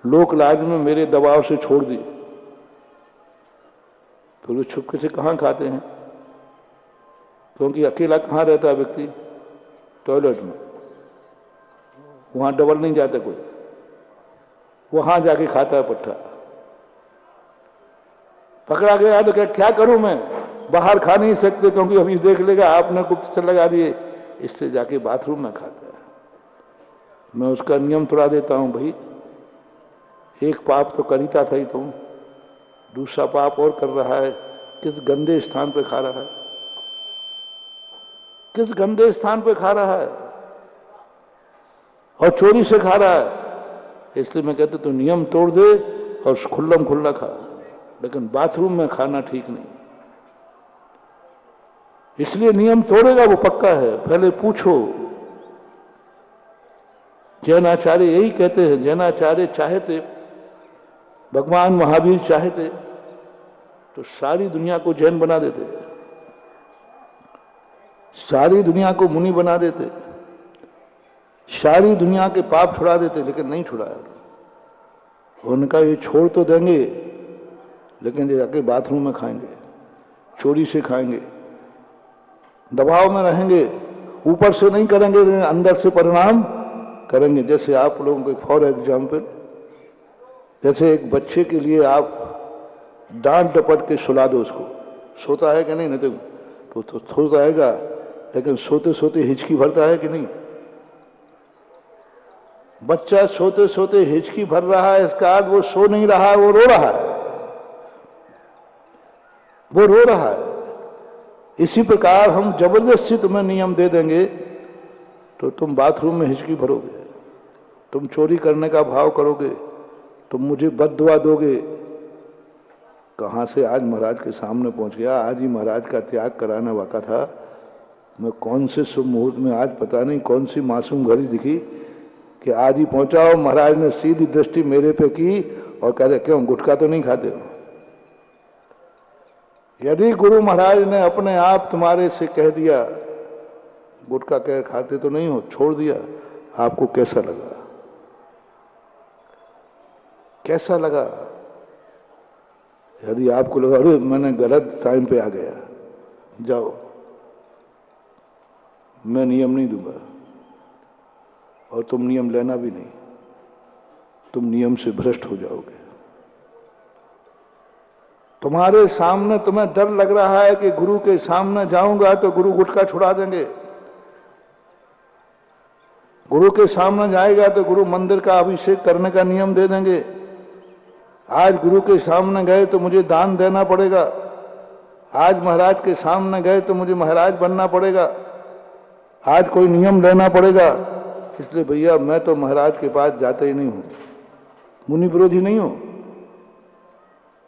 लोक लाज में मेरे दबाव से छोड़ दिए। तो वो छुपके से कहाँ खाते हैं, क्योंकि अकेला कहाँ रहता है व्यक्ति, टॉयलेट में, वहां डबल नहीं जाता कोई, वहां जाके खाता है पट्टा। पकड़ा गया तो क्या करूं मैं, बाहर खा नहीं सकते क्योंकि अभी देख लेगा आपने गुप्तचर लगा दिए, इससे जाके बाथरूम में खाता है। मैं उसका नियम तोड़ा देता हूं, भाई एक पाप तो करीता था ही तुम, दूसरा पाप और कर रहा है। किस गंदे स्थान पे खा रहा है, किस गंदे स्थान पे खा रहा है, और चोरी से खा रहा है। इसलिए मैं कहता तू नियम तोड़ दे और खुल्लम खुल्ला खा, लेकिन बाथरूम में खाना ठीक नहीं। इसलिए नियम तोड़ेगा वो पक्का है। पहले पूछो। जैनाचार्य यही कहते हैं, जैनाचार्य चाहे थे, भगवान महावीर चाहे थे तो सारी दुनिया को जैन बना देते, सारी दुनिया को मुनि बना देते, सारी दुनिया के पाप छुड़ा देते, लेकिन नहीं छुड़ाया। उनका ये छोड़ तो देंगे, लेकिन जाके बाथरूम में खाएंगे, चोरी से खाएंगे, दबाव में रहेंगे, ऊपर से नहीं करेंगे, अंदर से परिणाम करेंगे। जैसे आप लोगों के फॉर एग्जाम्पल, जैसे एक बच्चे के लिए आप डांट डपट के सुला दो, उसको सोता है कि नहीं, नहीं तो सोता आएगा, लेकिन सोते सोते हिचकी भरता है कि नहीं। बच्चा सोते सोते हिचकी भर रहा है, इसका अर्थ वो सो नहीं रहा है, वो रो रहा है, वो रो रहा है। इसी प्रकार हम जबरदस्ती तुम्हें नियम दे देंगे तो तुम बाथरूम में हिचकी भरोगे, तुम चोरी करने का भाव करोगे, तुम मुझे बद्दुआ दोगे। कहां से आज महाराज के सामने पहुंच गया। आज ही महाराज का त्याग कराने वाका था। मैं कौन से शुभ मुहूर्त में, आज पता नहीं कौन सी मासूम घड़ी दिखी कि आज ही पहुंचाओ। महाराज ने सीधी दृष्टि मेरे पे की और कहते, क्यों गुटखा तो नहीं खाते हो? यदि गुरु महाराज ने अपने आप तुम्हारे से कह दिया गुटखा कह खाते तो नहीं हो, छोड़ दिया, आपको कैसा लगा? कैसा लगा? यदि आपको लगा अरे मैंने गलत टाइम पे आ गया, जाओ, मैं नियम नहीं दूंगा और तुम नियम लेना भी नहीं, तुम नियम से भ्रष्ट हो जाओगे। तुम्हारे सामने तुम्हें डर लग रहा है कि गुरु के सामने जाऊंगा तो गुरु गुटखा छुड़ा देंगे, गुरु के सामने जाएगा तो गुरु मंदिर का अभिषेक करने का नियम दे देंगे। आज गुरु के सामने गए तो मुझे दान देना पड़ेगा, आज महाराज के सामने गए तो मुझे महाराज बनना पड़ेगा, आज कोई नियम लेना पड़ेगा। इसलिए भैया मैं तो महाराज के पास जाता ही नहीं हूं। मुनि विरोधी नहीं हूं।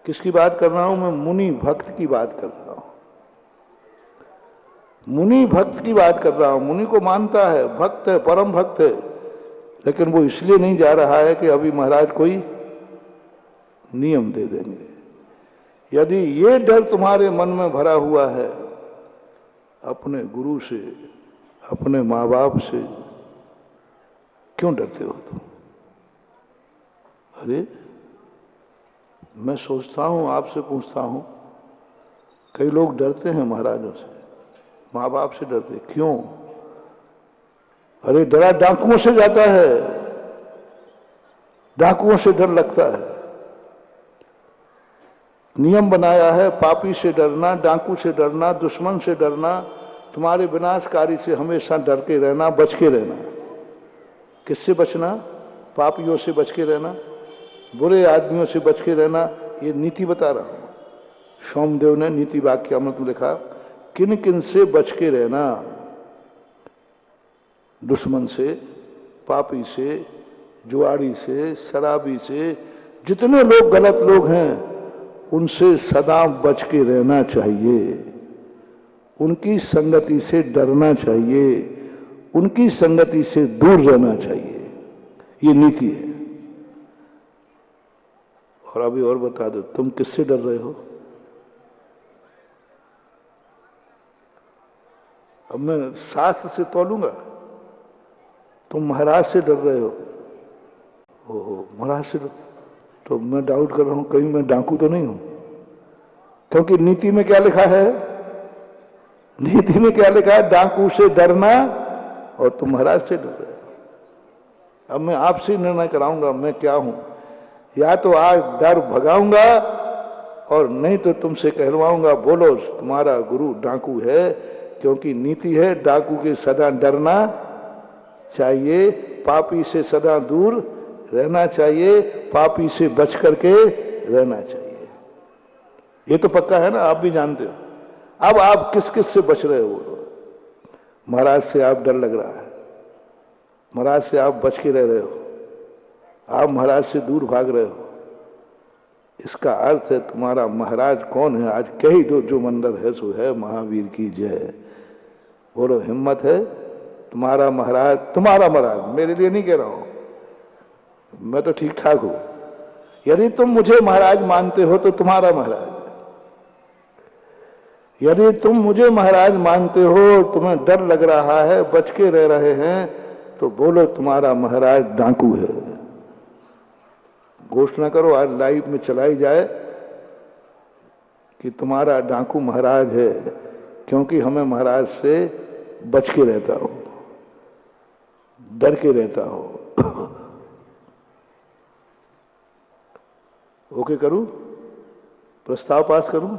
किसकी बात कर रहा हूं मैं? मुनि भक्त की बात कर रहा हूं। मुनि भक्त की बात कर रहा हूं। मुनि को मानता है, भक्त है, परम भक्त है, लेकिन वो इसलिए नहीं जा रहा है कि अभी महाराज कोई नियम दे देंगे। यदि ये डर तुम्हारे मन में भरा हुआ है अपने गुरु से, अपने माँ बाप से, क्यों डरते हो तुम? अरे मैं सोचता हूं, आपसे पूछता हूं, कई लोग डरते हैं महाराजों से, माँ बाप से डरते, क्यों? अरे डरा डाकुओं से जाता है, डाकुओं से डर लगता है। नियम बनाया है पापी से डरना, डाकू से डरना, दुश्मन से डरना, तुम्हारे विनाशकारी से हमेशा डर के रहना, बच के रहना। किससे बचना? पापियों से बच के रहना, बुरे आदमियों से बच के रहना। ये नीति बता रहा हूं। सोमदेव ने नीति वाक्यामृत में लिखा, किन किन से बच के रहना? दुश्मन से, पापी से, जुआड़ी से, शराबी से, जितने लोग गलत लोग हैं उनसे सदा बच के रहना चाहिए, उनकी संगति से डरना चाहिए, उनकी संगति से दूर रहना चाहिए। ये नीति है। और अभी और बता दो, तुम किससे डर रहे हो? अब मैं शास्त्र से तोलूंगा, तुम महाराज से डर रहे हो। ओहो, महाराज से तो मैं डाउट कर रहा हूं कहीं मैं डाकू तो नहीं हूं, क्योंकि नीति में क्या लिखा है? नीति में क्या लिखा है? डाकू से डरना, और तुम महाराज से डर रहे हो। अब मैं आपसे निर्णय कराऊंगा मैं क्या हूं। या तो आज डर भगाऊंगा और नहीं तो तुमसे कहलवाऊंगा, बोलो तुम्हारा गुरु डाकू है, क्योंकि नीति है डाकू के सदा डरना चाहिए, पापी से सदा दूर रहना चाहिए, पापी से बच करके रहना चाहिए। ये तो पक्का है ना, आप भी जानते हो। अब आप किस किस से बच रहे हो? महाराज से आप डर लग रहा है, महाराज से आप बच के रह रहे हो, आप महाराज से दूर भाग रहे हो, इसका अर्थ है तुम्हारा महाराज कौन है? आज कह ही दो, जो मंदिर है सो है, महावीर की जय। बोलो, हिम्मत है? तुम्हारा महाराज, मेरे लिए नहीं कह रहा हूं, मैं तो ठीक ठाक हूं। यदि तुम मुझे महाराज मानते हो तो तुम्हारा महाराज, यदि तुम मुझे महाराज मानते हो, तुम्हें डर लग रहा है, बच के रह रहे हैं, तो बोलो तुम्हारा महाराज डाकू है। घोषणा करो, आज लाइव में चलाई जाए कि तुम्हारा डाकू महाराज है, क्योंकि हमें महाराज से बच के रहता हो, डर के रहता हो। ओके करूं? प्रस्ताव पास करूं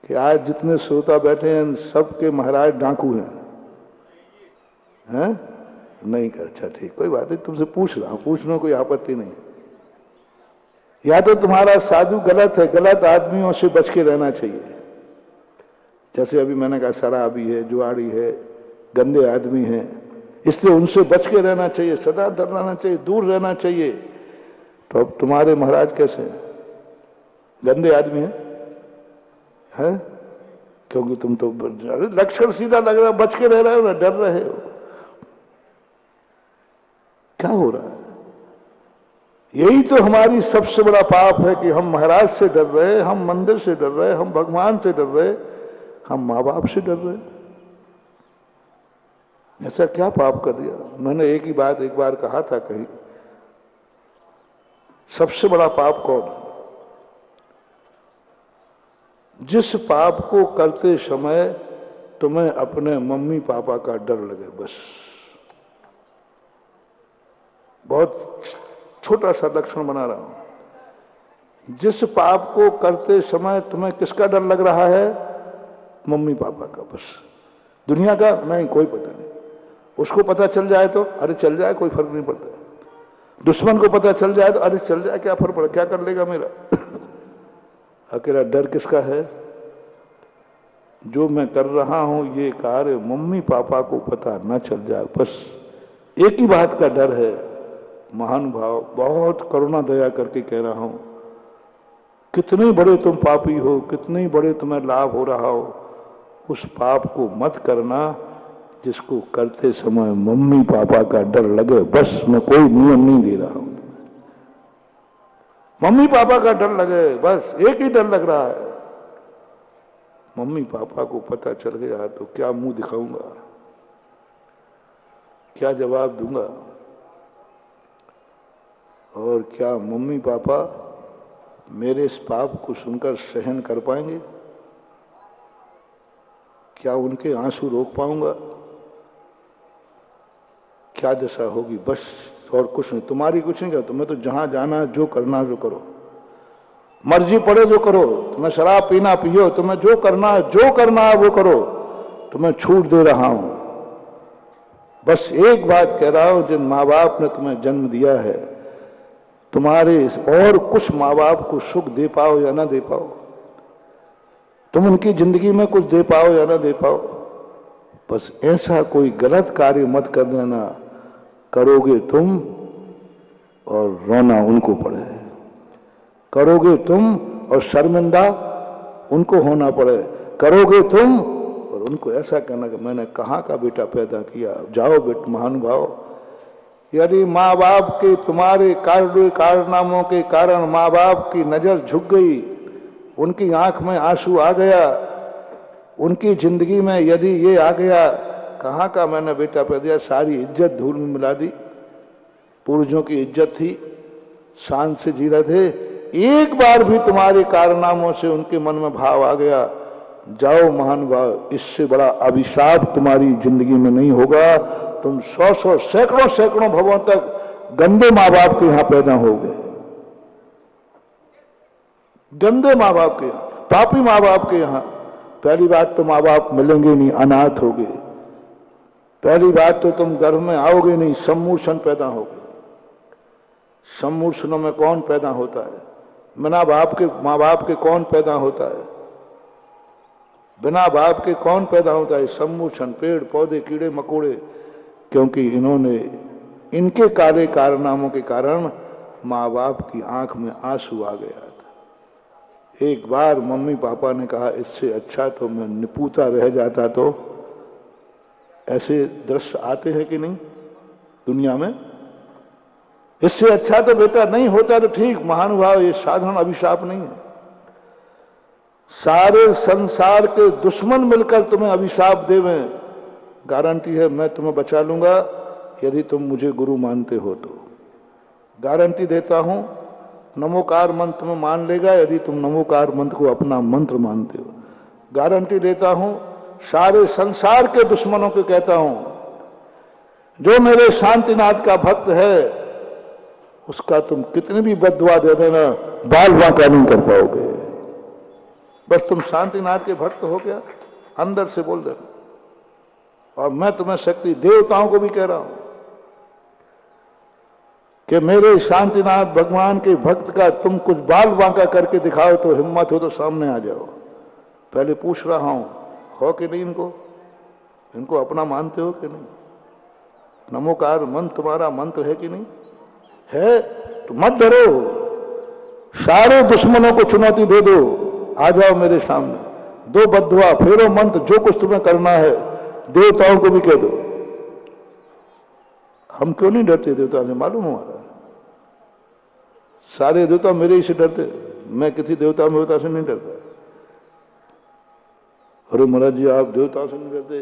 कि आज जितने श्रोता बैठे हैं सबके महाराज डाकू हैं? नहीं कर, अच्छा ठीक, कोई बात नहीं, तुमसे पूछ रहा हूं, पूछने कोई आपत्ति नहीं। या तो तुम्हारा साधु गलत है, गलत आदमियों से बच के रहना चाहिए। जैसे अभी मैंने कहा, शराबी है, जुआड़ी है, गंदे आदमी हैं, इसलिए उनसे बच के रहना चाहिए, सदा डर रहना चाहिए, दूर रहना चाहिए। तो अब तुम्हारे महाराज कैसे हैं? गंदे आदमी है? क्योंकि तुम तो लक्षण सीधा लग रहा है, बच के रह रहे हो ना, डर रहे हो। क्या हो रहा है? यही तो हमारी सबसे बड़ा पाप है कि हम महाराज से डर रहे, हम मंदिर से डर रहे, हम भगवान से डर रहे, हम माँ बाप से डर रहे। ऐसा क्या पाप कर दिया? मैंने एक ही बात एक बार कहा था कहीं, सबसे बड़ा पाप कौन है? जिस पाप को करते समय तुम्हें अपने मम्मी पापा का डर लगे, बस। बहुत छोटा सा लक्षण बना रहा हूं। जिस पाप को करते समय तुम्हें किसका डर लग रहा है? मम्मी पापा का, बस। दुनिया का नहीं, कोई पता नहीं। उसको पता चल जाए तो अरे चल जाए, कोई फर्क नहीं पड़ता। दुश्मन को पता चल जाए तो अरे चल जाए, क्या फर्क पड़ा, क्या कर लेगा मेरा। अकेला डर किसका है? जो मैं कर रहा हूं ये कार्य मम्मी पापा को पता न चल जाए, बस। एक ही बात का डर है। महानुभाव, बहुत करुणा दया करके कह रहा हूं, कितने बड़े तुम पापी हो, कितने बड़े तुम्हें लाभ हो रहा हो, उस पाप को मत करना जिसको करते समय मम्मी पापा का डर लगे, बस। मैं कोई नियम नहीं दे रहा हूं, मम्मी पापा का डर लगे, बस। एक ही डर लग रहा है, मम्मी पापा को पता चल गया तो क्या मुंह दिखाऊंगा, क्या जवाब दूंगा, और क्या मम्मी पापा मेरे इस पाप को सुनकर सहन कर पाएंगे? क्या उनके आंसू रोक पाऊंगा? क्या दशा होगी, बस। और कुछ नहीं, तुम्हारी कुछ नहीं। क्या तुम्हें तो जहां जाना, जो करना जो करो, मर्जी पड़े जो करो। तुम्हें शराब पीना पियो, तुम्हें जो करना है वो करो, तुम्हें छूट दे रहा हूं। बस एक बात कह रहा हूं, जिन माँ बाप ने तुम्हें जन्म दिया है, तुम्हारे और कुछ माँ बाप को सुख दे पाओ या ना दे पाओ, तुम उनकी जिंदगी में कुछ दे पाओ या ना दे पाओ, बस ऐसा कोई गलत कार्य मत कर देना, करोगे तुम और रोना उनको पड़े, करोगे तुम और शर्मिंदा उनको होना पड़े, करोगे तुम और उनको ऐसा कहना कि मैंने कहाँ का बेटा पैदा किया। जाओ बेटा महानुभाव, यदि माँ बाप के तुम्हारे कारनामों के कारण माँ बाप की नजर झुक गई, उनकी आंख में आंसू आ गया, उनकी जिंदगी में यदि ये आ गया कहाँ का मैंने बेटा पैदा दिया, सारी इज्जत धूल में मिला दी। पूर्वजों की इज्जत थी, शान से जी रहे थे, एक बार भी तुम्हारे कारनामों से उनके मन में भाव आ गया, जाओ महानुभाव, इससे बड़ा अभिशाप तुम्हारी जिंदगी में नहीं होगा। तुम 100 सैकड़ों भवों तक गंदे माँ बाप के यहां पैदा हो गए, गंदे माँ बाप के यहां, पापी माँ बाप के यहां। पहली बात तो माँ बाप मिलेंगे नहीं, अनाथ होगे। पहली बात तो तुम गर्भ में आओगे नहीं, सम्मूर्छन पैदा होगे। सम्मूर्छनों में कौन पैदा होता है? बिना बाप के, माँ बाप के कौन पैदा होता है? बिना बाप के कौन पैदा होता है? सम्मूर्छन, पेड़ पौधे, कीड़े मकोड़े, क्योंकि इन्होंने, इनके कारनामों के कारण माँ बाप की आंख में आंसू आ गया। एक बार मम्मी पापा ने कहा इससे अच्छा तो मैं निपूता रह जाता। तो ऐसे दृश्य आते हैं कि नहीं दुनिया में? इससे अच्छा तो बेटा नहीं होता तो ठीक। महानुभाव, ये साधारण अभिशाप नहीं है। सारे संसार के दुश्मन मिलकर तुम्हें अभिशाप देवें, गारंटी है मैं तुम्हें बचा लूंगा यदि तुम मुझे गुरु मानते हो तो। गारंटी देता हूं, नमोकार मंत्र तुम्हें मान लेगा यदि तुम नमोकार मंत्र को अपना मंत्र मानते हो। गारंटी देता हूं, सारे संसार के दुश्मनों को कहता हूं, जो मेरे शांतिनाथ का भक्त है उसका तुम कितनी भी बद्दुआ दे देना, बाल बांका नहीं कर पाओगे। बस तुम शांतिनाथ के भक्त हो गया, अंदर से बोल देना। और मैं तुम्हें शक्ति, देवताओं को भी कह रहा हूं कि मेरे शांतिनाथ भगवान के भक्त का तुम कुछ बाल बांका करके दिखाओ तो हिम्मत हो तो सामने आ जाओ। पहले पूछ रहा हूं, हो कि नहीं इनको अपना मानते हो कि नहीं? नमोकार मंत्र तुम्हारा मंत्र है कि नहीं है? तो मत डरो, सारे दुश्मनों को चुनौती दे दो, आ जाओ मेरे सामने, दो बद्दुआ, फेरो मंत्र, जो कुछ तुम्हें करना है देवताओं को भी कह दो। हम क्यों नहीं डरते देवता से? मालूम हमारा सारे देवता मेरे ही से डरते, मैं किसी देवता मेवता से नहीं डरता। अरे महाराज जी आप देवताओं से नहीं डरते?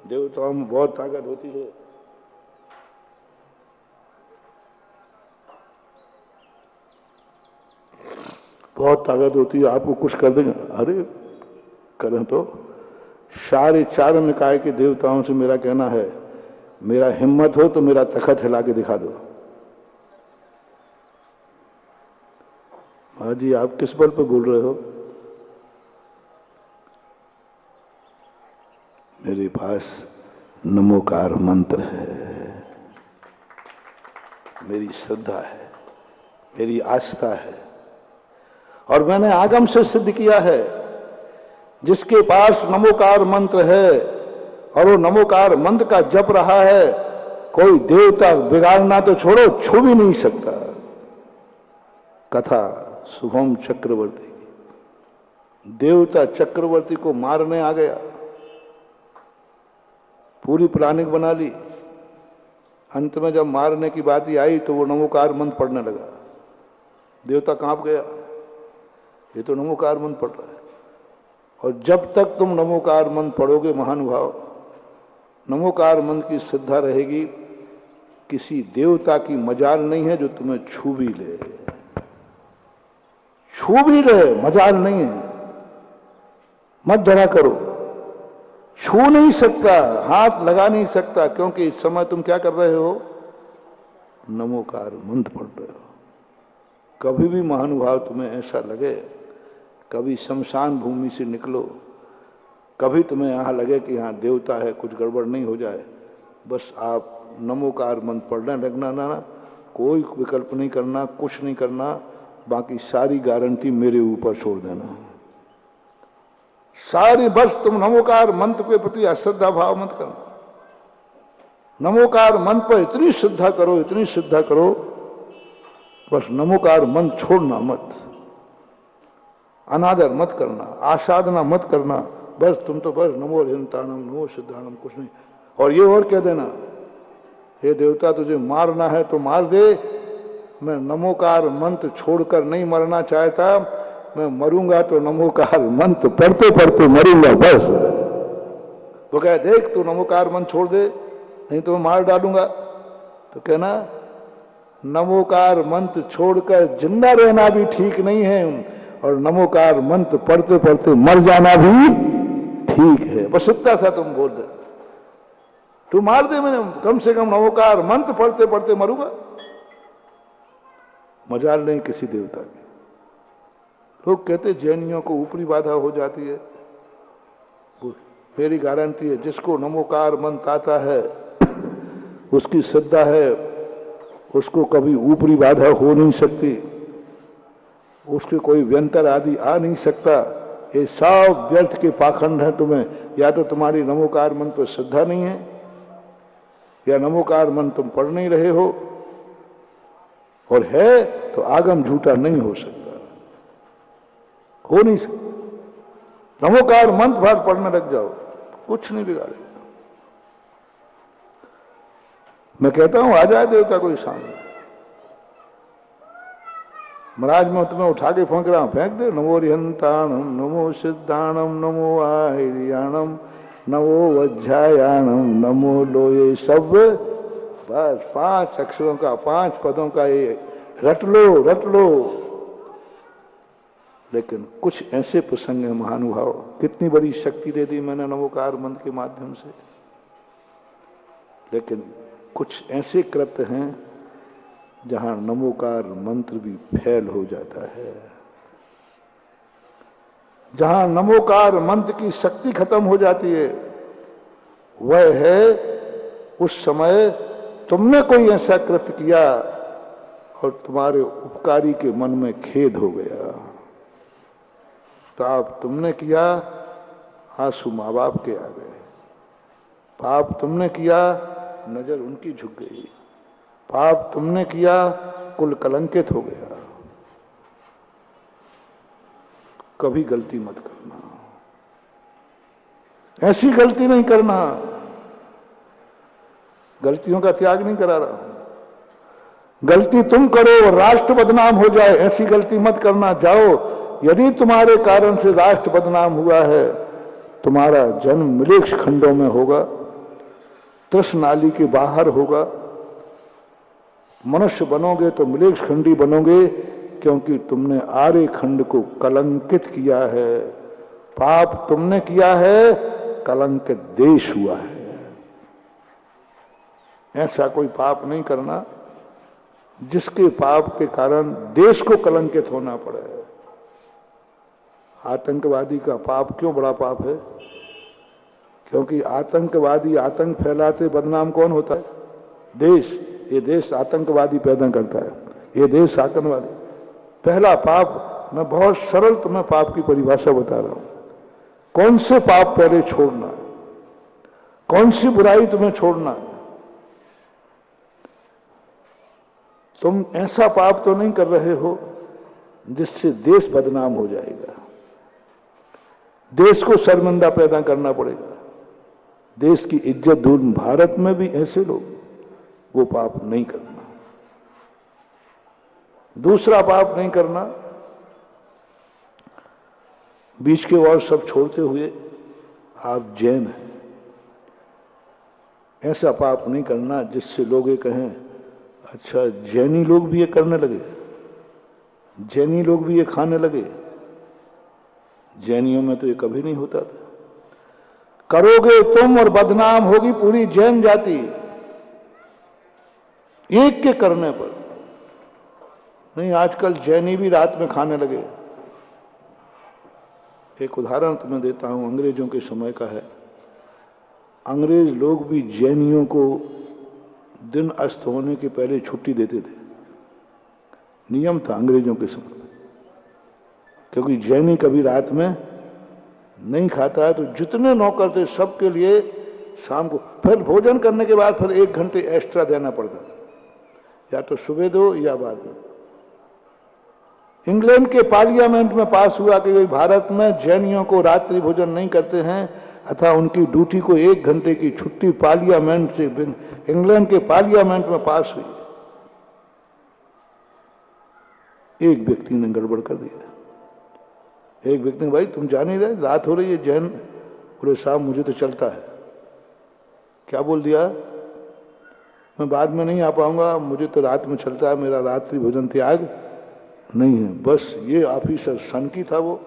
देवताओं में बहुत ताकत होती है। बहुत ताकत होती है, आपको कुछ कर देंगे। अरे करें तो। सारे चार निकाय के देवताओं से मेरा कहना है, मेरा हिम्मत हो तो मेरा तखत हिला के दिखा दो। महाराज जी आप किस बल पे बोल रहे हो? मेरे पास नमोकार मंत्र है, मेरी श्रद्धा है, मेरी आस्था है, और मैंने आगम से सिद्ध किया है, जिसके पास नमोकार मंत्र है और वो नमोकार मंत्र का जप रहा है, कोई देवता बिगाड़ना तो छोड़ो, छू भी नहीं सकता। कथा शुभम चक्रवर्ती की, देवता चक्रवर्ती को मारने आ गया, पूरी प्लानिंग बना ली। अंत में जब मारने की बात ही आई तो वो नमोकार मंत्र पढ़ने लगा। देवता कांप गया, ये तो नमोकार मंत्र पढ़ रहा है। और जब तक तुम नमोकार मंत्र पढ़ोगे महानुभाव, नमोकार मंत्र की श्रद्धा रहेगी, किसी देवता की मजाल नहीं है जो तुम्हें छू भी ले। छू भी ले, मजाल नहीं है। मत डरा करो, छू नहीं सकता, हाथ लगा नहीं सकता, क्योंकि इस समय तुम क्या कर रहे हो? नमोकार मंत्र पढ़ रहे हो। कभी भी महानुभाव तुम्हें ऐसा लगे, कभी शमशान भूमि से निकलो, कभी तुम्हें यहां लगे कि यहां देवता है, कुछ गड़बड़ नहीं हो जाए, बस आप नमोकार मंत्र पढ़ने लगना ना, कोई विकल्प नहीं करना, कुछ नहीं करना, बाकी सारी गारंटी मेरे ऊपर छोड़ देना। सारी बस तुम नमोकार मंत्र के प्रति अश्रद्धा भाव मत करना। नमोकार मंत्र पर इतनी श्रद्धा करो, इतनी श्रद्धा करो, बस नमोकार मंत्र छोड़ना मत, अनादर मत करना, आसाधना मत करना। बस तुम तो बस नमो हिंताणम नमो सिद्धाणम, कुछ नहीं। और ये और कह देना, हे देवता तुझे मारना है तो मार दे, मैं नमोकार मंत्र छोड़कर नहीं मरना चाहता, मैं मरूंगा तो नमोकार मंत्र पढ़ते पढ़ते मरूंगा बस। वो कहे देख तू नमोकार मंत्र छोड़ दे, नहीं तो मैं मार डालूंगा। तो कहना नमोकार मंत्र छोड़कर जिंदा रहना भी ठीक नहीं है, और नमोकार मंत्र पढ़ते पढ़ते मर जाना भी ठीक है। बस इतना सा तुम बोल दे, तू मार दे, मैंने कम से कम नमोकार मंत्र पढ़ते पढ़ते मरूंगा। मजाल नहीं किसी देवता की। लोग कहते जैनियों को ऊपरी बाधा हो जाती है, मेरी गारंटी है जिसको नमोकार मंत्र आता है, उसकी श्रद्धा है, उसको कभी ऊपरी बाधा हो नहीं सकती, उसके कोई व्यंतर आदि आ नहीं सकता। ये सब व्यर्थ के पाखंड है। तुम्हें या तो तुम्हारी नमोकार मंत्र पर श्रद्धा नहीं है, या नमोकार मंत्र तुम पढ़ नहीं रहे हो, और है तो आगम झूठा नहीं हो सकता। हो नहीं सकता। नमोकार मंत्र भाग पढ़ने लग जाओ, कुछ नहीं बिगाड़ेगा। मैं कहता हूं आ जाए देवता कोई सामने, महाराज मैं तुम्हें उठा के फेंक रहा हूं, फेंक दे। नमो रिहंताणम, नमो सिद्धाणम, नमो आहिर्याणम, नमो वज्रायाणम, नमो लोये। सब बस 5 अक्षरों का, 5 पदों का ये रट लो, रट लो। लेकिन कुछ ऐसे प्रसंग हैं महानुभाव, कितनी बड़ी शक्ति दे दी मैंने नमोकार मंत्र के माध्यम से, लेकिन कुछ ऐसे कृत्य हैं जहां नमोकार मंत्र भी फेल हो जाता है, जहां नमोकार मंत्र की शक्ति खत्म हो जाती है। वह है उस समय तुमने कोई ऐसा कृत्य किया और तुम्हारे उपकारी के मन में खेद हो गया। पाप तुमने किया, आंसू माँ बाप के आ गए। पाप तुमने किया, नजर उनकी झुक गई। पाप तुमने किया, कुल कलंकित हो गया। कभी गलती मत करना, ऐसी गलती नहीं करना। गलतियों का त्याग नहीं करा रहा हूं। गलती तुम करो, राष्ट्र बदनाम हो जाए, ऐसी गलती मत करना। जाओ, यदि तुम्हारे कारण से राष्ट्र बदनाम हुआ है, तुम्हारा जन्म मिलेक्ष खंडों में होगा, तृष्ण नाली के बाहर होगा। मनुष्य बनोगे तो मिलेक्ष खंडी बनोगे, क्योंकि तुमने आर्य खंड को कलंकित किया है। पाप तुमने किया है, कलंकित देश हुआ है। ऐसा कोई पाप नहीं करना जिसके पाप के कारण देश को कलंकित होना पड़े। आतंकवादी का पाप क्यों बड़ा पाप है? क्योंकि आतंकवादी आतंक फैलाते बदनाम कौन होता है? देश। ये देश आतंकवादी पैदा करता है, ये देश आतंकवादी। पहला पाप, मैं बहुत सरल तुम्हें पाप की परिभाषा बता रहा हूं। कौन से पाप पहले छोड़ना है, कौन सी बुराई तुम्हें छोड़ना है? तुम ऐसा पाप तो नहीं कर रहे हो जिससे देश बदनाम हो जाएगा, देश को शर्मिंदा पैदा करना पड़ेगा, देश की इज्जत दूर। भारत में भी ऐसे लोग, वो पाप नहीं करना। दूसरा पाप नहीं करना, बीच के और सब छोड़ते हुए आप जैन हैं, ऐसा पाप नहीं करना जिससे लोग ये कहें अच्छा जैनी लोग भी ये करने लगे, जैनी लोग भी ये खाने लगे। जैनियों में तो ये कभी नहीं होता था। करोगे तुम और बदनाम होगी पूरी जैन जाति, एक के करने पर। नहीं, आजकल जैनी भी रात में खाने लगे। एक उदाहरण तुम्हें देता हूं, अंग्रेजों के समय का है। अंग्रेज लोग भी जैनियों को दिन अस्त होने के पहले छुट्टी देते थे। नियम था अंग्रेजों के समय, क्योंकि जैनी कभी रात में नहीं खाता है। तो जितने नौकर थे सबके लिए शाम को, फिर भोजन करने के बाद फिर 1 घंटे एक्स्ट्रा देना पड़ता था, या तो सुबह दो या बाद में। इंग्लैंड के पार्लियामेंट में पास हुआ कि भाई भारत में जैनियों को रात्रि भोजन नहीं करते हैं, अतः उनकी ड्यूटी को 1 घंटे की छुट्टी पार्लियामेंट से, इंग्लैंड के पार्लियामेंट में पास हुई। एक व्यक्ति ने गड़बड़ कर दिया। एक व्यक्ति ने, भाई तुम जान ही रहे रात हो रही है, जैन बोले साहब मुझे तो चलता है। क्या बोल दिया? मैं बाद में नहीं आ पाऊंगा, मुझे तो रात में चलता है, मेरा रात्रि भोजन त्याग नहीं है। बस ये ऑफिसर सन की था वो,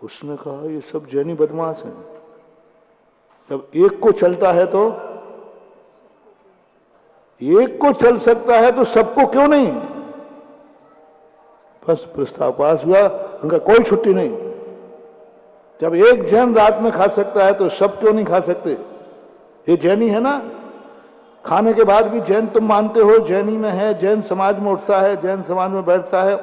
उसने कहा ये सब जैनी बदमाश हैं। जब एक को चलता है तो, एक को चल सकता है तो सबको क्यों नहीं? बस प्रस्ताव पास हुआ, उनका कोई छुट्टी नहीं। जब एक जैन रात में खा सकता है तो सब क्यों नहीं खा सकते? ये जैनी है ना। खाने के बाद भी जैन तुम मानते हो, जैनी में है, जैन समाज में उठता है, जैन समाज में बैठता है,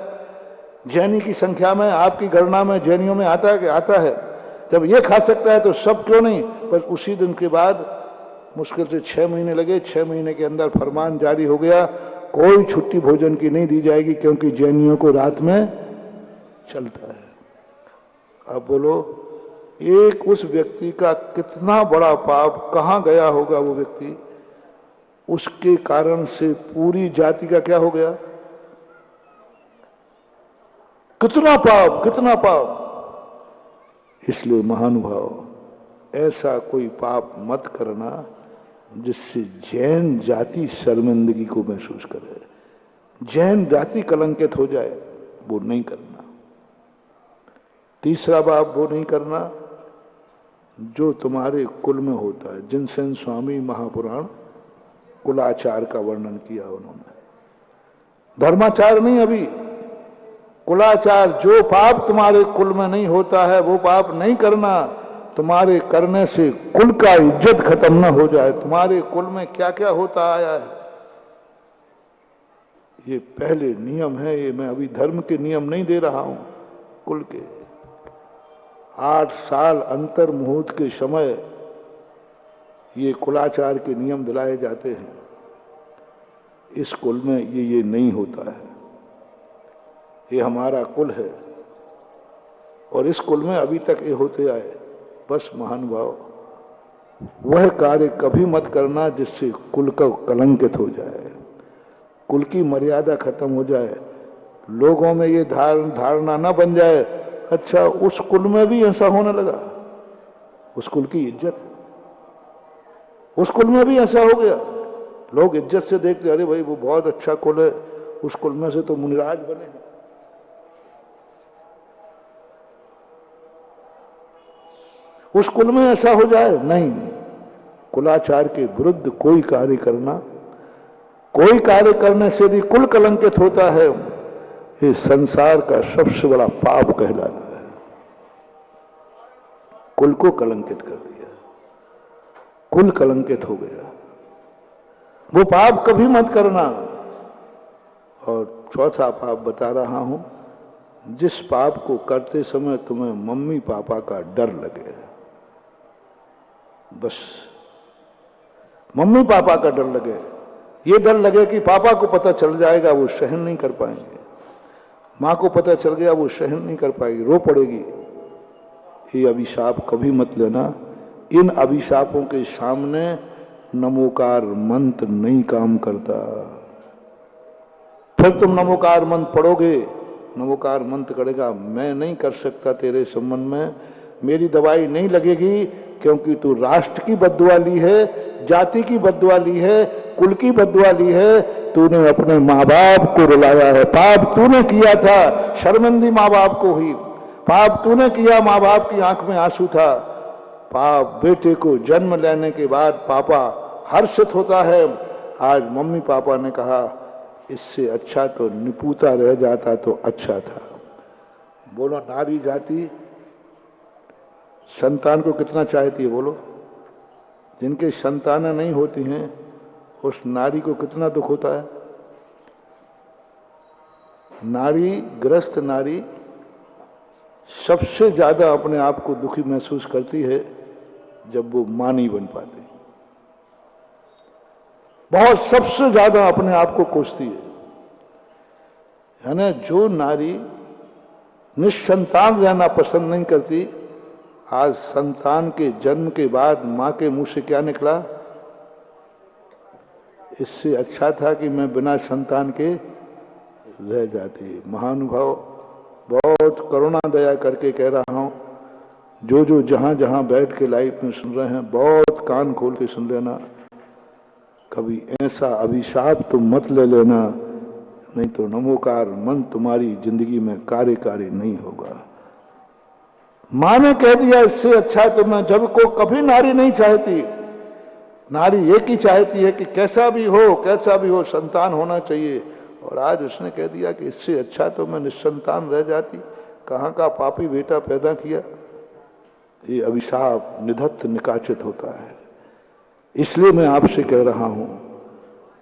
जैनी की संख्या में, आपकी गणना में जैनियों में आता है। जब ये खा सकता है तो सब क्यों नहीं? पर उसी दिन के बाद मुश्किल से 6 महीने लगे, 6 महीने के अंदर फरमान जारी हो गया, कोई छुट्टी भोजन की नहीं दी जाएगी, क्योंकि जैनियों को रात में चलता है। अब बोलो, एक उस व्यक्ति का कितना बड़ा पाप, कहां गया होगा वो व्यक्ति, उसके कारण से पूरी जाति का क्या हो गया, कितना पाप, कितना पाप। इसलिए महानुभाव, ऐसा कोई पाप मत करना जिससे जैन जाति शर्मिंदगी को महसूस करे, जैन जाति कलंकित हो जाए, वो नहीं करना। तीसरा पाप वो नहीं करना जो तुम्हारे कुल में होता है। जिनसेन स्वामी महापुराण कुलाचार का वर्णन किया उन्होंने, धर्माचार नहीं, अभी कुलाचार। जो पाप तुम्हारे कुल में नहीं होता है वो पाप नहीं करना। तुम्हारे करने से कुल का इज्जत खत्म ना हो जाए। तुम्हारे कुल में क्या क्या होता आया है, ये पहले नियम है। ये मैं अभी धर्म के नियम नहीं दे रहा हूं, कुल के। 8 साल अंतर मुहूर्त के समय ये कुलाचार के नियम दिलाए जाते हैं। इस कुल में ये नहीं होता है। ये हमारा कुल है और इस कुल में अभी तक ये होते आए। बस महानुभाव, वह कार्य कभी मत करना जिससे कुल का कलंकित हो जाए, कुल की मर्यादा खत्म हो जाए, लोगों में ये धारणा न बन जाए, अच्छा उस कुल में भी ऐसा होने लगा, उस कुल की इज्जत, उस कुल में भी ऐसा हो गया। लोग इज्जत से देखते, अरे भाई वो बहुत अच्छा कुल है, उस कुल में से तो मुनिराज बने हैं। उस कुल में ऐसा हो जाए, नहीं। कुलाचार के विरुद्ध कोई कार्य करना, कोई कार्य करने से यदि कुल कलंकित होता है, ये संसार का सबसे बड़ा पाप कहलाता है। कुल को कलंकित कर दिया, कुल कलंकित हो गया, वो पाप कभी मत करना। और चौथा पाप बता रहा हूं, जिस पाप को करते समय तुम्हें मम्मी पापा का डर लगे, बस मम्मी पापा का डर लगे, ये डर लगे कि पापा को पता चल जाएगा, वो सहन नहीं कर पाएंगे, मां को पता चल गया वो सहन नहीं कर पाएगी, रो पड़ेगी। ये अभिशाप कभी मत लेना। इन अभिशापों के सामने नमोकार मंत्र नहीं काम करता। फिर तुम नमोकार मंत्र पढ़ोगे, नमोकार मंत्र करेगा, मैं नहीं कर सकता तेरे संबंध में, मेरी दवाई नहीं लगेगी, क्योंकि तू राष्ट्र की बद्दुआ ली है, जाति की बद्दुआ ली है, कुल की बद्दुआ ली है। तूने अपने माँ बाप को रुलाया है, पाप तूने किया था, शर्मिंदी माँ बाप को हुई, पाप तूने किया, माँ बाप की आंख में आंसू था। पाप बेटे को जन्म लेने के बाद पापा हर्षित होता है। आज मम्मी पापा ने कहा इससे अच्छा तो निपुता रह जाता तो अच्छा था। बोलो, नारी जाति संतान को कितना चाहती है, बोलो। जिनके संतानें नहीं होती हैं उस नारी को कितना दुख होता है। नारी, ग्रस्त नारी सबसे ज्यादा अपने आप को दुखी महसूस करती है जब वो मां नहीं बन पाती। बहुत सबसे ज्यादा अपने आप को कोसती है। यानी जो नारी निसंतान रहना पसंद नहीं करती, आज संतान के जन्म के बाद मां के मुंह से क्या निकला, इससे अच्छा था कि मैं बिना संतान के रह जाती। महानुभाव, बहुत करुणा दया करके कह रहा हूं, जो जहां जहां बैठ के लाइव में सुन रहे हैं, बहुत कान खोल के सुन लेना। कभी ऐसा अभिशाप तो मत ले लेना, नहीं तो नमोकार मन तुम्हारी जिंदगी में कार्यकारी नहीं होगा। मां ने कह दिया इससे अच्छा तो मैं, जब को कभी नारी नहीं चाहती, नारी एक ही चाहती है कि कैसा भी हो संतान होना चाहिए। और आज उसने कह दिया कि इससे अच्छा तो मैं निसंतान रह जाती। कहां का पापी बेटा पैदा किया। ये अभिशाप निधत्त निकाचित होता है। इसलिए मैं आपसे कह रहा हूं,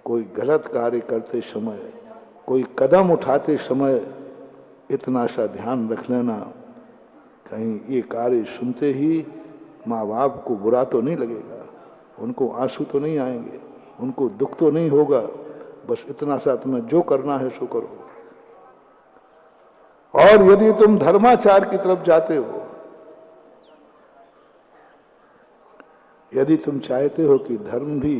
कोई गलत कार्य करते समय, कोई कदम उठाते समय इतना सा ध्यान रख लेना, कहीं ये कार्य सुनते ही माँ बाप को बुरा तो नहीं लगेगा, उनको आंसू तो नहीं आएंगे, उनको दुख तो नहीं होगा। बस इतना सा तुम्हें जो करना है सो करो। और यदि तुम धर्माचार की तरफ जाते हो, यदि तुम चाहते हो कि धर्म भी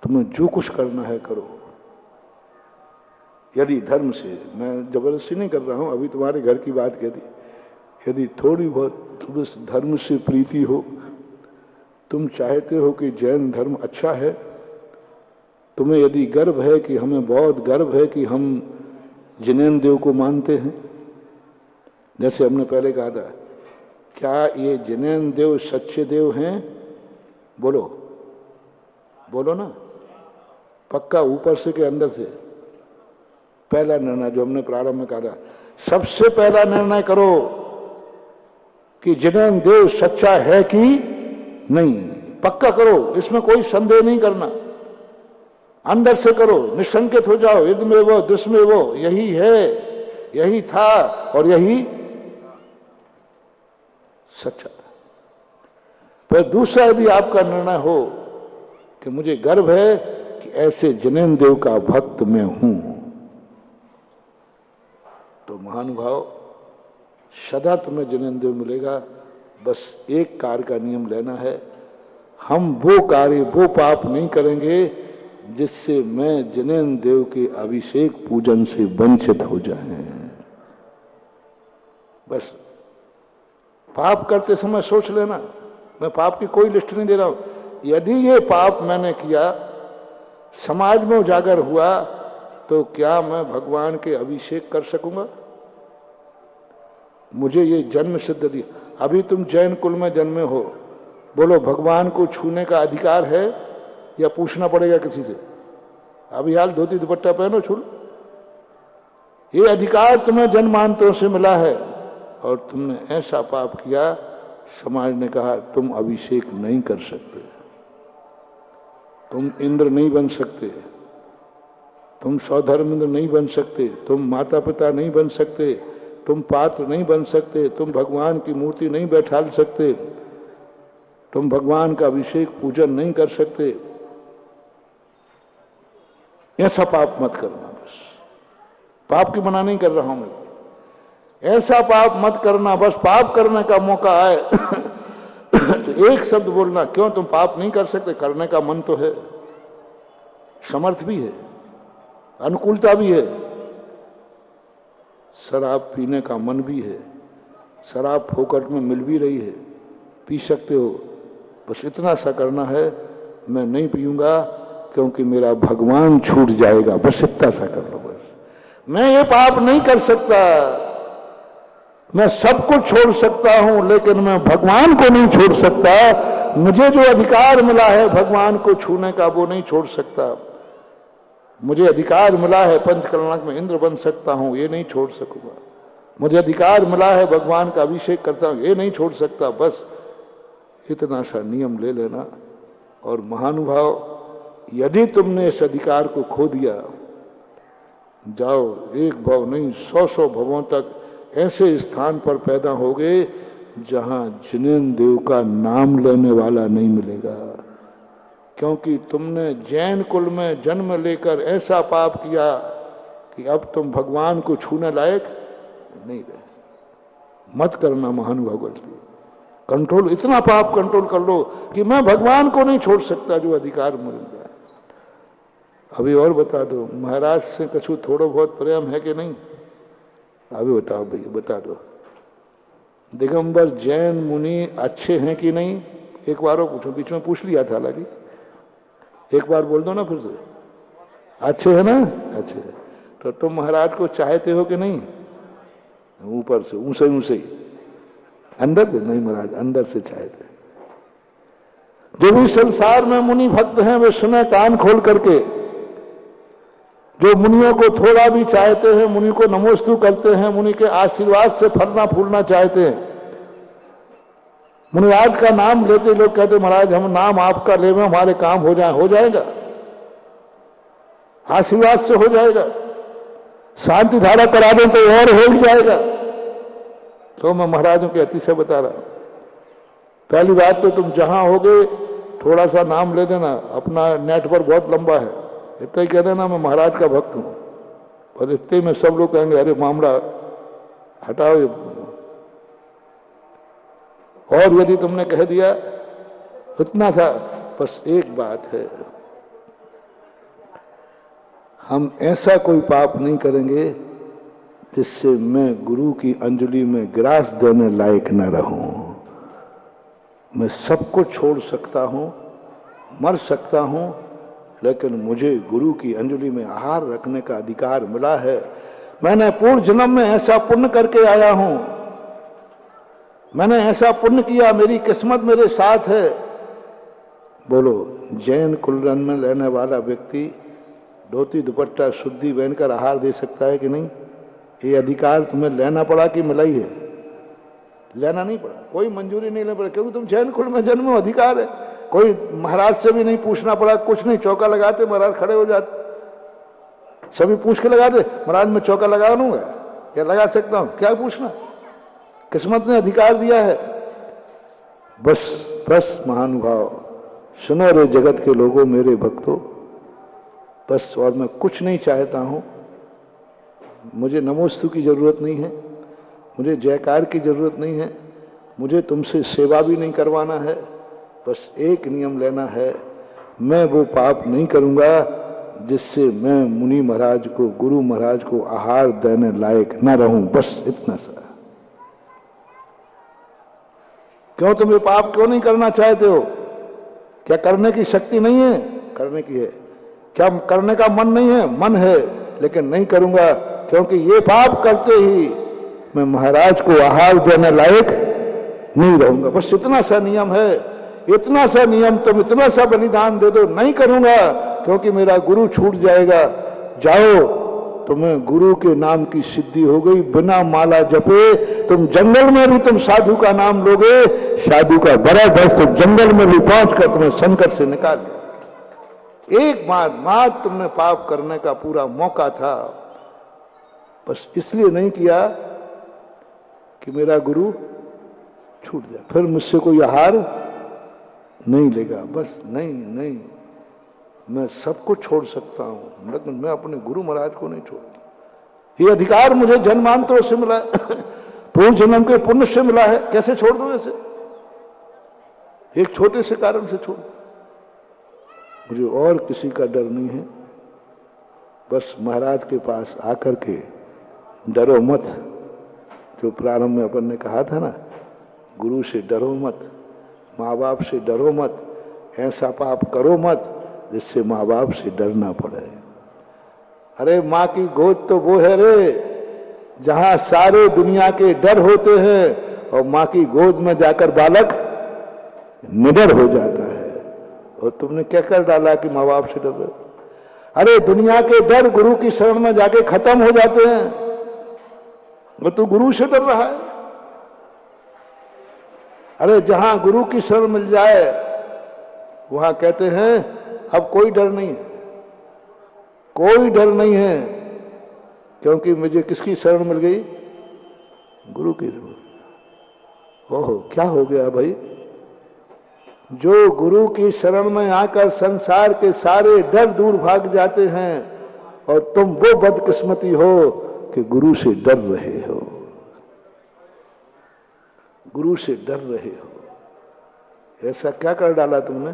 तुम्हें जो कुछ करना है करो, यदि धर्म से, मैं जबरदस्ती नहीं कर रहा हूं, अभी तुम्हारे घर की बात कह दी, यदि थोड़ी बहुत तुम्हें धर्म से प्रीति हो, तुम चाहते हो कि जैन धर्म अच्छा है, तुम्हें यदि गर्व है कि हमें बहुत गर्व है कि हम जिनेन्द्र देव को मानते हैं, जैसे हमने पहले कहा था, क्या ये जिनेन्द्र देव सच्चे देव हैं? बोलो बोलो ना, पक्का ऊपर से कि अंदर से? पहला निर्णय जो हमने प्रारंभ में कहा था, सबसे पहला निर्णय करो कि जिनेन्द्र देव सच्चा है कि नहीं, पक्का करो, इसमें कोई संदेह नहीं करना, अंदर से करो, निशंकित हो जाओ, युद्ध में वो दुष् में वो, यही है, यही था और यही सच्चा। फिर दूसरा यदि आपका निर्णय हो कि मुझे गर्व है कि ऐसे जिनेन्द्र देव का भक्त मैं हूं, तो महानुभाव सदा तुम्हें जिनेन्द्र देव मिलेगा। बस एक कार्य का नियम लेना है, हम वो कार्य वो पाप नहीं करेंगे जिससे मैं जिनेन्द्र देव के अभिषेक पूजन से वंचित हो जाए। बस पाप करते समय सोच लेना, मैं पाप की कोई लिस्ट नहीं दे रहा हूं, यदि ये पाप मैंने किया, समाज में उजागर हुआ, तो क्या मैं भगवान के अभिषेक कर सकूंगा? मुझे ये जन्म सिद्ध दी, अभी तुम जैन कुल में जन्मे हो, बोलो भगवान को छूने का अधिकार है या पूछना पड़ेगा किसी से? अभी हाल धोती दुपट्टा पहनो, छू लो, ये अधिकार तुम्हें जन्मांतरों से मिला है, और तुमने ऐसा पाप किया, समाज ने कहा तुम अभिषेक नहीं कर सकते, तुम इंद्र नहीं बन सकते, तुम सौधर्मेंद्र नहीं बन सकते, तुम माता पिता नहीं बन सकते, तुम पात्र नहीं बन सकते, तुम भगवान की मूर्ति नहीं बैठाल सकते, तुम भगवान का अभिषेक पूजन नहीं कर सकते, ऐसा पाप मत करना। बस पाप की मना नहीं कर रहा हूं मैं, ऐसा पाप मत करना, बस पाप करने का मौका आए तो एक शब्द बोलना, क्यों तुम पाप नहीं कर सकते? करने का मन तो है, समर्थ भी है, अनुकूलता भी है, शराब पीने का मन भी है, शराब फोकट में मिल भी रही है, पी सकते हो, बस इतना सा करना है, मैं नहीं पीऊंगा क्योंकि मेरा भगवान छूट जाएगा, बस इतना सा कर लो। बस मैं ये पाप नहीं कर सकता, मैं सब कुछ छोड़ सकता हूं लेकिन मैं भगवान को नहीं छोड़ सकता, मुझे जो अधिकार मिला है भगवान को छूने का वो नहीं छोड़ सकता, मुझे अधिकार मिला है पंचकल्याणक में इंद्र बन सकता हूं, ये नहीं छोड़ सकूंगा, मुझे अधिकार मिला है भगवान का अभिषेक करता हूं, ये नहीं छोड़ सकता। बस इतना सा नियम ले लेना। और महानुभाव, यदि तुमने इस अधिकार को खो दिया, जाओ एक भव नहीं 100 भवों तक ऐसे स्थान पर पैदा होगे जहां जिनेन्द्र देव का नाम लेने वाला नहीं मिलेगा, क्योंकि तुमने जैन कुल में जन्म लेकर ऐसा पाप किया कि अब तुम भगवान को छूने लायक नहीं रहे। मत करना महानुभाव गलती, कंट्रोल, इतना पाप कंट्रोल कर लो कि मैं भगवान को नहीं छोड़ सकता जो अधिकार मिल गया। अभी और बता दो, महाराज से कछु थोड़ा बहुत प्रेम है कि नहीं? अभी बताओ भैया, बता दो। दिगंबर जैन मुनि अच्छे हैं कि नहीं? एक बार और पूछो, बीच में पूछ लिया था हालांकि, एक बार बोल दो ना फिर से, अच्छे है ना? अच्छे। तो तुम महाराज को चाहते हो कि नहीं? ऊपर से ऊंचे ऊंचे, अंदर से नहीं महाराज, अंदर से चाहते। जो भी संसार में मुनि भक्त हैं वे सुने कान खोल करके, जो मुनियों को थोड़ा भी चाहते हैं, मुनि को नमोस्तु करते हैं, मुनि के आशीर्वाद से फलना फूलना चाहते हैं, मुनिराज का नाम लेते लोग कहते महाराज हम नाम आपका ले में हमारे काम हो जाए, हो जाएगा, आशीर्वाद से हो जाएगा, शांति धारा करा दें तो और हो जाएगा। तो मैं महाराजों के अति से बता रहा हूं, पहली बात तो तुम जहां होगे थोड़ा सा नाम ले देना, अपना नेटवर्क बहुत लंबा है, इतना ही कह देना मैं महाराज का भक्त हूं, और इतने में सब लोग कहेंगे अरे मामला हटाओ ये। और यदि तुमने कह दिया इतना था, बस एक बात है, हम ऐसा कोई पाप नहीं करेंगे जिससे मैं गुरु की अंजलि में ग्रास देने लायक न रहूं। मैं सब कुछ छोड़ सकता हूं, मर सकता हूं, लेकिन मुझे गुरु की अंजलि में आहार रखने का अधिकार मिला है। मैंने पूर्व जन्म में ऐसा पुण्य करके आया हूं, मैंने ऐसा पुण्य किया, मेरी किस्मत मेरे साथ है। बोलो, जैन कुलरन में रहने वाला व्यक्ति धोती दुपट्टा शुद्धि पहनकर आहार दे सकता है कि नहीं? ये अधिकार तुम्हें लेना पड़ा कि मिलाई है? लेना नहीं पड़ा, कोई मंजूरी नहीं लेना पड़ा, क्योंकि तुम जैन कुल में जन्म हो, अधिकार है। कोई महाराज से भी नहीं पूछना पड़ा, कुछ नहीं, चौका लगाते महाराज खड़े हो जाते, सभी पूछ के लगाते, महाराज मैं चौका लगा लूंगा या लगा सकता हूं, क्या पूछना, किस्मत ने अधिकार दिया है। बस बस महानुभाव, सुनो रे जगत के लोगों, मेरे भक्तों, बस, और मैं कुछ नहीं चाहता हूं। मुझे नमोस्तु की जरूरत नहीं है, मुझे जयकार की जरूरत नहीं है, मुझे तुमसे सेवा भी नहीं करवाना है। बस एक नियम लेना है, मैं वो पाप नहीं करूंगा जिससे मैं मुनि महाराज को, गुरु महाराज को आहार देने लायक न रहूं। बस इतना सा। क्यों तुम ये पाप क्यों नहीं करना चाहते हो? क्या करने की शक्ति नहीं है? करने की है। क्या करने का मन नहीं है? मन है, लेकिन नहीं करूंगा, क्योंकि ये पाप करते ही मैं महाराज को आहार देने लायक नहीं रहूंगा। बस इतना सा नियम है, इतना सा नियम, तुम इतना सा बलिदान दे दो, नहीं करूंगा क्योंकि मेरा गुरु छूट जाएगा। जाओ, तुम्हें गुरु के नाम की सिद्धि हो गई, बिना माला जपे तुम जंगल में भी तुम साधु का नाम लोगे, साधु का बड़ा दर्श तो जंगल में भी पहुंचकर तुम्हें संकट से निकाल। एक बार तुमने पाप करने का पूरा मौका था, बस इसलिए नहीं किया कि मेरा गुरु छूट जाए, फिर मुझसे कोई आहार नहीं लेगा। बस नहीं, मैं सब कुछ छोड़ सकता हूं, लेकिन मैं अपने गुरु महाराज को नहीं छोड़ूंगा। ये अधिकार मुझे जन्मांतरों से मिला है, पूर्व जन्म के पुण्य से मिला है। कैसे छोड़ दो ऐसे? एक छोटे से कारण से छोड़। मुझे और किसी का डर नहीं है, बस महाराज के पास आकर के डरो मत। जो प्रारंभ में अपन ने कहा था ना, गुरु से डरो मत, माँ बाप से डरो मत, ऐसा पाप करो मत जिससे माँ बाप से डरना पड़े। अरे माँ की गोद तो वो है रे जहां सारे दुनिया के डर होते हैं, और माँ की गोद में जाकर बालक निडर हो जाता है। और तुमने क्या कर डाला कि माँ बाप से डर रहे हो? अरे दुनिया के डर गुरु की शरण में जाके खत्म हो जाते हैं, और तू गुरु से डर रहा है। अरे जहां गुरु की शरण मिल जाए वहां कहते हैं अब कोई डर नहीं है, कोई डर नहीं है, क्योंकि मुझे किसकी शरण मिल गई? गुरु की। ओहो, क्या हो गया भाई? जो गुरु की शरण में आकर संसार के सारे डर दूर भाग जाते हैं, और तुम वो बदकिस्मती हो कि गुरु से डर रहे हो, गुरु से डर रहे हो। ऐसा क्या कर डाला तुमने?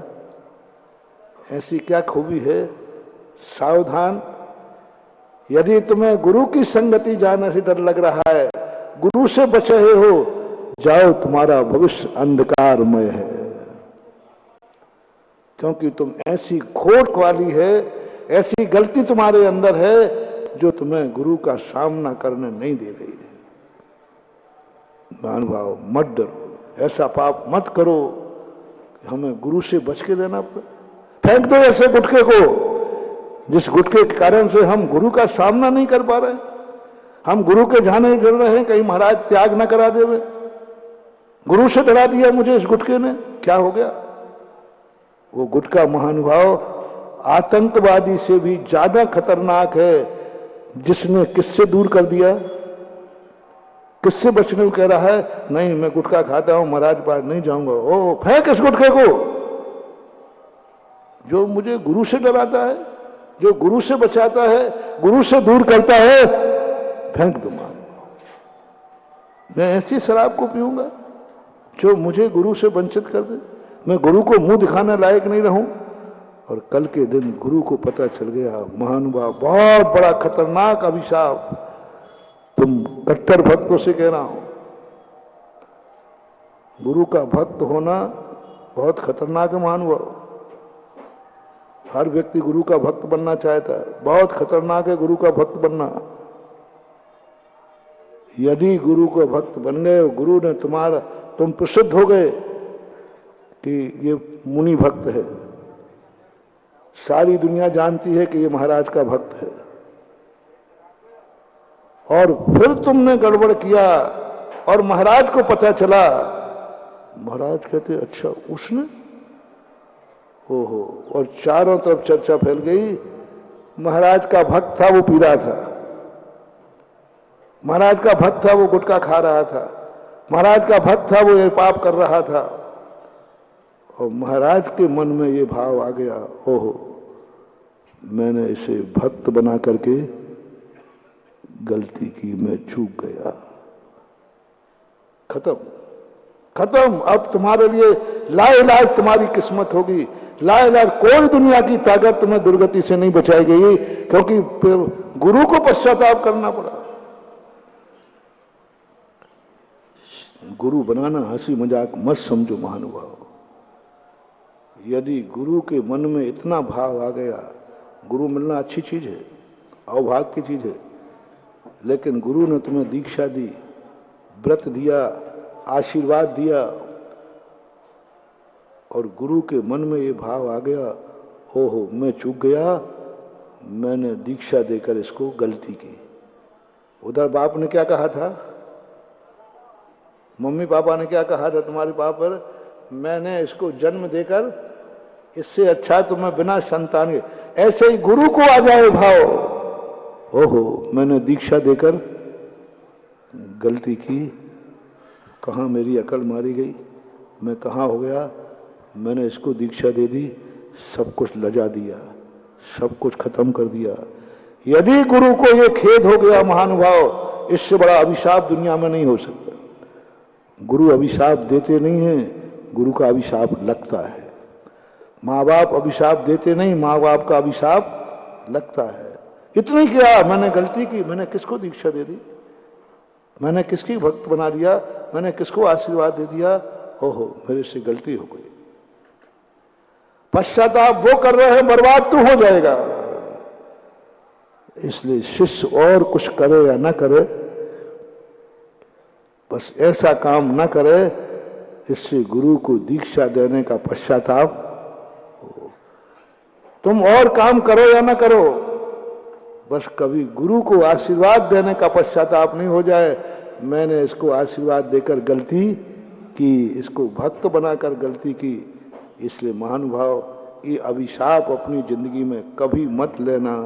ऐसी क्या खूबी है? सावधान, यदि तुम्हें गुरु की संगति जाने से डर लग रहा है, गुरु से बच रहे हो, जाओ, तुम्हारा भविष्य अंधकारमय है। क्योंकि तुम ऐसी खोट वाली है, ऐसी गलती तुम्हारे अंदर है जो तुम्हें गुरु का सामना करने नहीं दे रही है। महानुभाव, मत डरो, ऐसा पाप मत करो कि हमें गुरु से बच के रहना पड़े। फेंक दो ऐसे गुटके को जिस गुटके के कारण से हम गुरु का सामना नहीं कर पा रहे। हम गुरु के जाने डर रहे हैं, कहीं महाराज त्याग न करा देवे। गुरु से डरा दिया मुझे इस गुटके ने, क्या हो गया? वो गुटका महानुभाव आतंकवादी से भी ज्यादा खतरनाक है, जिसने किससे दूर कर दिया, किससे बचने को कह रहा है? नहीं, मैं गुटखा खाता हूं, महाराज पास नहीं जाऊंगा। ओ, फेंक इस गुटखे को जो मुझे गुरु से डराता है। जो गुरु से बचाता है, गुरु से दूर करता है, फेंक दो महानुभाव। मैं ऐसी शराब को पीऊंगा जो मुझे गुरु से वंचित कर दे? मैं गुरु को मुंह दिखाने लायक नहीं रहूं? और कल के दिन गुरु को पता चल गया, महानुभाव बहुत बड़ा खतरनाक अभिशाप तुम कट्टर भक्तों से कह रहा हूं। गुरु का भक्त होना बहुत खतरनाक है महानुभाव। हर व्यक्ति गुरु का भक्त बनना चाहता है, बहुत खतरनाक है गुरु का भक्त बनना। यदि गुरु का भक्त बन गए, गुरु ने तुम प्रसिद्ध हो गए कि ये मुनि भक्त है, सारी दुनिया जानती है कि ये महाराज का भक्त है, और फिर तुमने गड़बड़ किया और महाराज को पता चला, महाराज कहते अच्छा उसने, ओहो, और चारों तरफ चर्चा फैल गई, महाराज का भक्त था वो पी रहा था, महाराज का भक्त था वो गुटखा खा रहा था, महाराज का भक्त था वो ये पाप कर रहा था। और महाराज के मन में ये भाव आ गया, ओहो मैंने इसे भक्त बना करके गलती की, मैं चूक गया, खत्म खत्म। अब तुम्हारे लिए लाइलाज तुम्हारी किस्मत होगी, लाइलाज कोई दुनिया की ताकत तुम्हें दुर्गति से नहीं बचाएगी, क्योंकि गुरु को पश्चाताप करना पड़ा। गुरु बनाना हंसी मजाक मत समझो महानुभाव। यदि गुरु के मन में इतना भाव आ गया, गुरु मिलना अच्छी चीज है, अवभाग्य की चीज है, लेकिन गुरु ने तुम्हें दीक्षा दी, व्रत दिया, आशीर्वाद दिया, और गुरु के मन में ये भाव आ गया, ओहो मैं चूक गया, मैंने दीक्षा देकर इसको गलती की। उधर बाप ने क्या कहा था, मम्मी पापा ने क्या कहा था तुम्हारे पाप पर, मैंने इसको जन्म देकर, इससे अच्छा तो मैं बिना संतान के। ऐसे ही गुरु को आ जाए भाव, ओहो मैंने दीक्षा देकर गलती की, कहाँ मेरी अकल मारी गई, मैं कहाँ हो गया, मैंने इसको दीक्षा दे दी, सब कुछ लजा दिया, सब कुछ खत्म कर दिया। यदि गुरु को ये खेद हो गया महानुभाव, इससे बड़ा अभिशाप दुनिया में नहीं हो सकता। गुरु अभिशाप देते नहीं हैं, गुरु का अभिशाप लगता है। माँ बाप अभिशाप देते नहीं, माँ बाप का अभिशाप लगता है। इतनी किया, मैंने गलती की, मैंने किसको दीक्षा दे दी, मैंने किसकी भक्त बना दिया, मैंने किसको आशीर्वाद दे दिया, ओहो मेरे से गलती हो गई। पश्चाताप वो कर रहे हैं, बर्बाद तो हो जाएगा। इसलिए शिष्य और कुछ करे या ना करे, बस ऐसा काम ना करे इससे गुरु को दीक्षा देने का पश्चाताप हो। तुम और काम करो या ना करो, बस कभी गुरु को आशीर्वाद देने का पश्चाताप नहीं हो जाए, मैंने इसको आशीर्वाद देकर गलती की, इसको भक्त बनाकर गलती की। इसलिए महानुभाव ये अभिशाप अपनी जिंदगी में कभी मत लेना,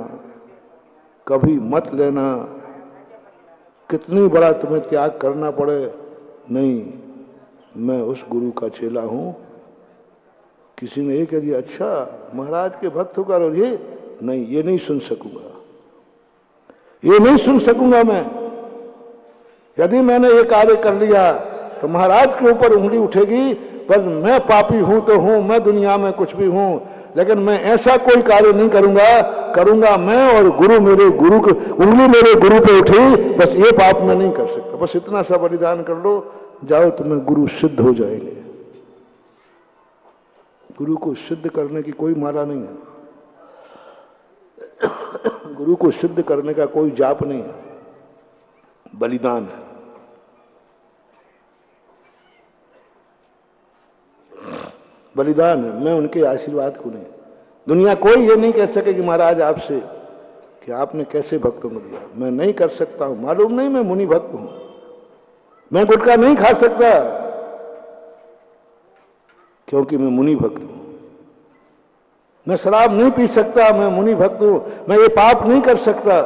कभी मत लेना। कितनी बड़ा तुम्हें त्याग करना पड़े, नहीं मैं उस गुरु का चेला हूं। किसी ने ये कह दिया अच्छा महाराज के भक्त होकर, और ये नहीं, ये नहीं सुन सकूंगा, ये नहीं सुन सकूंगा मैं। यदि मैंने ये कार्य कर लिया तो महाराज के ऊपर उंगली उठेगी, बस मैं पापी हूं तो हूं, मैं दुनिया में कुछ भी हूं, लेकिन मैं ऐसा कोई कार्य नहीं करूंगा मैं और गुरु मेरे गुरु की उंगली मेरे गुरु पे उठी, बस ये पाप मैं नहीं कर सकता। बस इतना सा बलिदान कर लो, जाओ तुम्हें गुरु सिद्ध हो जाएंगे। गुरु को सिद्ध करने की कोई माला नहीं है, गुरु को सिद्ध करने का कोई जाप नहीं है, बलिदान है। बलिदान है, मैं उनके आशीर्वाद को नहीं। दुनिया कोई ये नहीं कह सके कि महाराज आपसे कि आपने कैसे भक्तों को दिया, मैं नहीं कर सकता हूं, मालूम नहीं मैं मुनि भक्त हूं, मैं गुटखा नहीं खा सकता क्योंकि मैं मुनि भक्त हूं, मैं शराब नहीं पी सकता, मैं मुनि भक्त हूं, मैं ये पाप नहीं कर सकता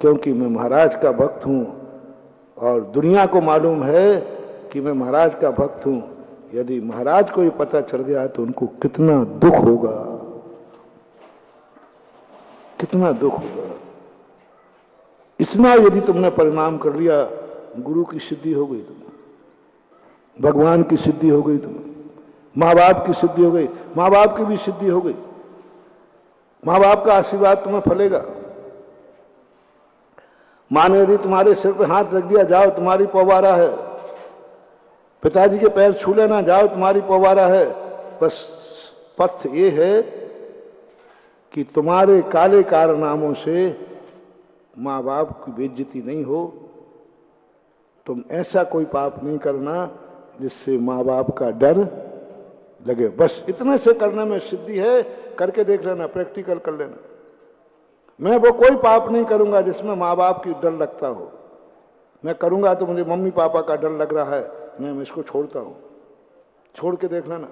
क्योंकि मैं महाराज का भक्त हूं। और दुनिया को मालूम है कि मैं महाराज का भक्त हूं। यदि महाराज को ये पता चल गया तो उनको कितना दुख होगा। कितना दुख होगा। इतना यदि तुमने परिणाम कर लिया, गुरु की सिद्धि हो गई तुम्हें, भगवान की सिद्धि हो गई तुम्हें, माँ बाप की सिद्धि हो गई, माँ बाप की भी सिद्धि हो गई, माँ बाप का आशीर्वाद तुम्हें फलेगा। माँ ने यदि तुम्हारे सिर पे हाथ रख दिया, जाओ तुम्हारी पौवारा है। पिताजी के पैर छू लेना, जाओ तुम्हारी पौवारा है। बस पथ ये है कि तुम्हारे काले कारनामों से माँ बाप की बेइज्जती नहीं हो। तुम ऐसा कोई पाप नहीं करना जिससे माँ बाप का डर लगे। बस इतने से करने में सिद्धि है। करके देख लेना, प्रैक्टिकल कर लेना। मैं वो कोई पाप नहीं करूंगा जिसमें माँ बाप की डर लगता हो। मैं करूंगा तो मुझे मम्मी पापा का डर लग रहा है, मैं इसको छोड़ता हूं। छोड़ के देख लेना।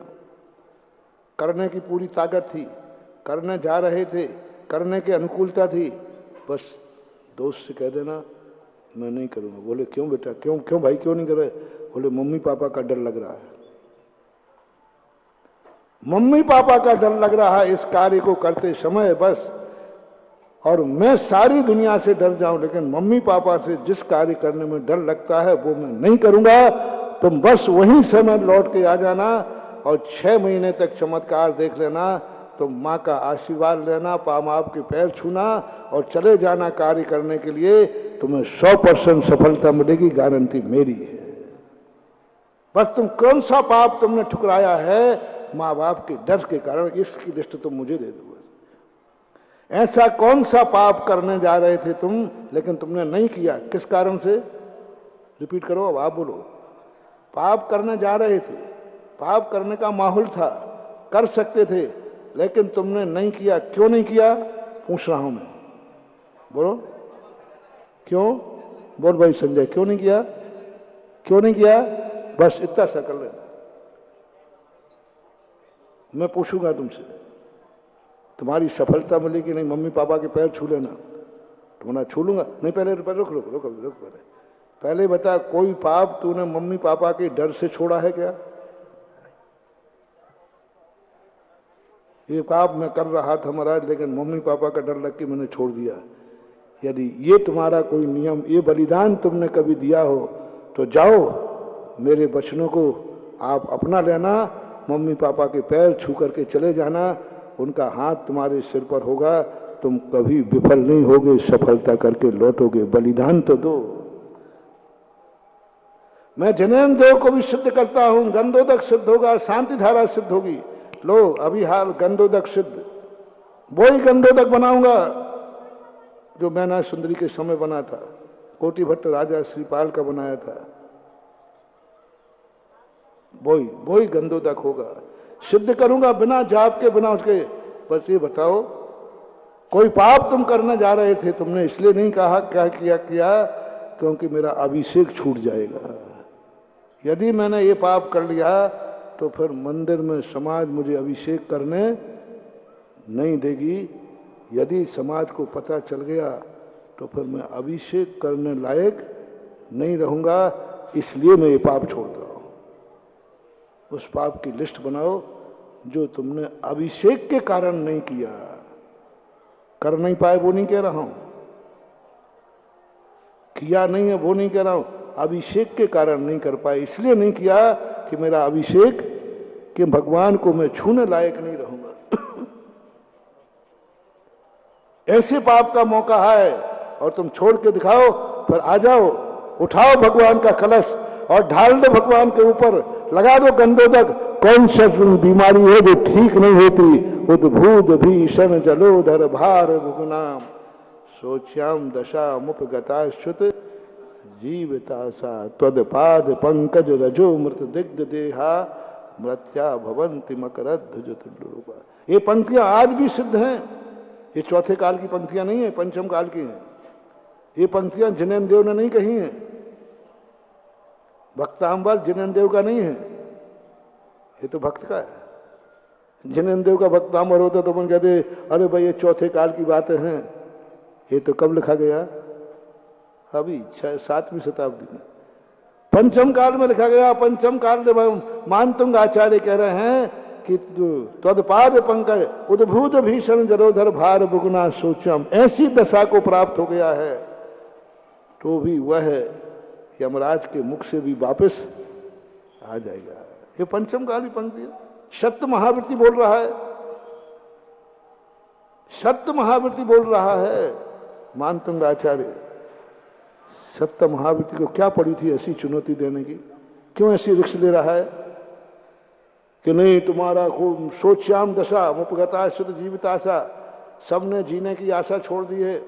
करने की पूरी ताकत थी, करने जा रहे थे, करने की अनुकूलता थी, बस दोस्त से कह देना मैं नहीं करूंगा। बोले क्यों बेटा, क्यों भाई क्यों नहीं कर रहे? बोले मम्मी पापा का डर लग रहा है। मम्मी पापा का डर लग रहा है इस कार्य को करते समय बस। और मैं सारी दुनिया से डर जाऊं, लेकिन मम्मी पापा से जिस कार्य करने में डर लगता है वो मैं नहीं करूंगा। तुम बस वहीं समय लौट के आ जाना और 6 महीने तक चमत्कार देख लेना। तुम माँ का आशीर्वाद लेना, बाप के पैर छूना और चले जाना कार्य करने के लिए। तुम्हें 100% सफलता मिलेगी, गारंटी मेरी है। बस तुम कौन सा पाप तुमने ठुकराया है माँ बाप के डर के कारण, इसकी लिस्ट तुम मुझे दे दो। ऐसा कौन सा पाप करने जा रहे थे तुम, लेकिन तुमने नहीं किया, किस कारण से? रिपीट करो, अब आप बोलो। पाप करने जा रहे थे, पाप करने का माहौल था, कर सकते थे, लेकिन तुमने नहीं किया। क्यों नहीं किया पूछ रहा हूं मैं, बोलो क्यों? बोल भाई संजय, क्यों नहीं किया? क्यों नहीं किया? बस इतना सा कर लेना। मैं पूछूंगा तुमसे, तुम्हारी सफलता मिलेगी नहीं, मम्मी पापा के पैर छू लेना। तुम्हारा छू लूंगा नहीं, पहले रुक पहले बता, कोई पाप तूने मम्मी पापा के डर से छोड़ा है क्या? ये पाप मैं कर रहा था महाराज, लेकिन मम्मी पापा का डर लग के मैंने छोड़ दिया। यदि ये तुम्हारा कोई नियम, ये बलिदान तुमने कभी दिया हो तो जाओ, मेरे वचनों को आप अपना लेना, मम्मी पापा के पैर छू करके चले जाना, उनका हाथ तुम्हारे सिर पर होगा, तुम कभी विफल नहीं होगे, सफलता करके लौटोगे। बलिदान तो दो। मैं जनेन्द्र देव को भी सिद्ध करता हूं, गंधोदक सिद्ध होगा, शांति धारा सिद्ध होगी। लो अभी हाल गंधोदक सिद्ध, वही गंधोदक बनाऊंगा जो मैना सुंदरी के समय बना था, कोटि भट्ट राजा श्रीपाल का बनाया था। वही गंधोदक होगा। सिद्ध करूंगा बिना जाप के, बिना उसके। बस ये बताओ, कोई पाप तुम करने जा रहे थे, तुमने इसलिए नहीं कहा क्या किया क्योंकि मेरा अभिषेक छूट जाएगा। यदि मैंने ये पाप कर लिया तो फिर मंदिर में समाज मुझे अभिषेक करने नहीं देगी। यदि समाज को पता चल गया तो फिर मैं अभिषेक करने लायक नहीं रहूंगा, इसलिए मैं ये पाप छोड़ता हूं। उस पाप की लिस्ट बनाओ जो तुमने अभिषेक के कारण नहीं किया। कर नहीं पाए वो नहीं कह रहा हूं, किया नहीं है वो नहीं कह रहा हूं, अभिषेक के कारण नहीं कर पाए, इसलिए नहीं किया कि मेरा अभिषेक कि भगवान को मैं छूने लायक नहीं रहूंगा। ऐसे पाप का मौका है और तुम छोड़ के दिखाओ, फिर आ जाओ, उठाओ भगवान का कलश और ढाल दो भगवान के ऊपर, लगा दो गंधोदक। कौन सा बीमारी है जो ठीक नहीं होती? उद्भूत भीषण जलोधर भार भुगनाम सोच्याम दशा मुपगता श्रुत जीवता सा त्वदपाद पंकज रजो मृत दिग्ध देहा मृत्या भवंति मकरध्वज। ये पंक्तियां आज भी सिद्ध हैं। ये चौथे काल की पंक्तियां नहीं है, पंचम काल की हैं। ये पंक्तियां जिनेन्द्र देव ने नहीं कही हैं, भक्तांबर जिनेन्द्र देव का नहीं है, ये तो भक्त का है। जिनेन्द्र देव का भक्तांबर होता तो अपन कहते अरे भाई ये चौथे काल की बातें हैं। ये तो कब लिखा गया? अभी 7वीं शताब्दी में, पंचम काल में लिखा गया। पंचम काल में मानतुंग आचार्य कह रहे हैं कि त्वदपाद पंकज उद्भूत भीषण जरोधर भार बुगुना सोचम, ऐसी दशा को प्राप्त हो गया है तो भी वह यमराज के मुख से भी वापस आ जाएगा। ये पंचम काली पंक्ति है। सत्य महावृत्ति बोल रहा है, सत्य महावृत्ति बोल रहा है मानतंग आचार्य। सत्य महावृत्ति को क्या पड़ी थी ऐसी चुनौती देने की? क्यों ऐसी रिक्स ले रहा है कि नहीं तुम्हारा खूब सोच्याम दशा मुपगता शुद्ध जीवित आशा, सबने जीने की आशा छोड़ दी है,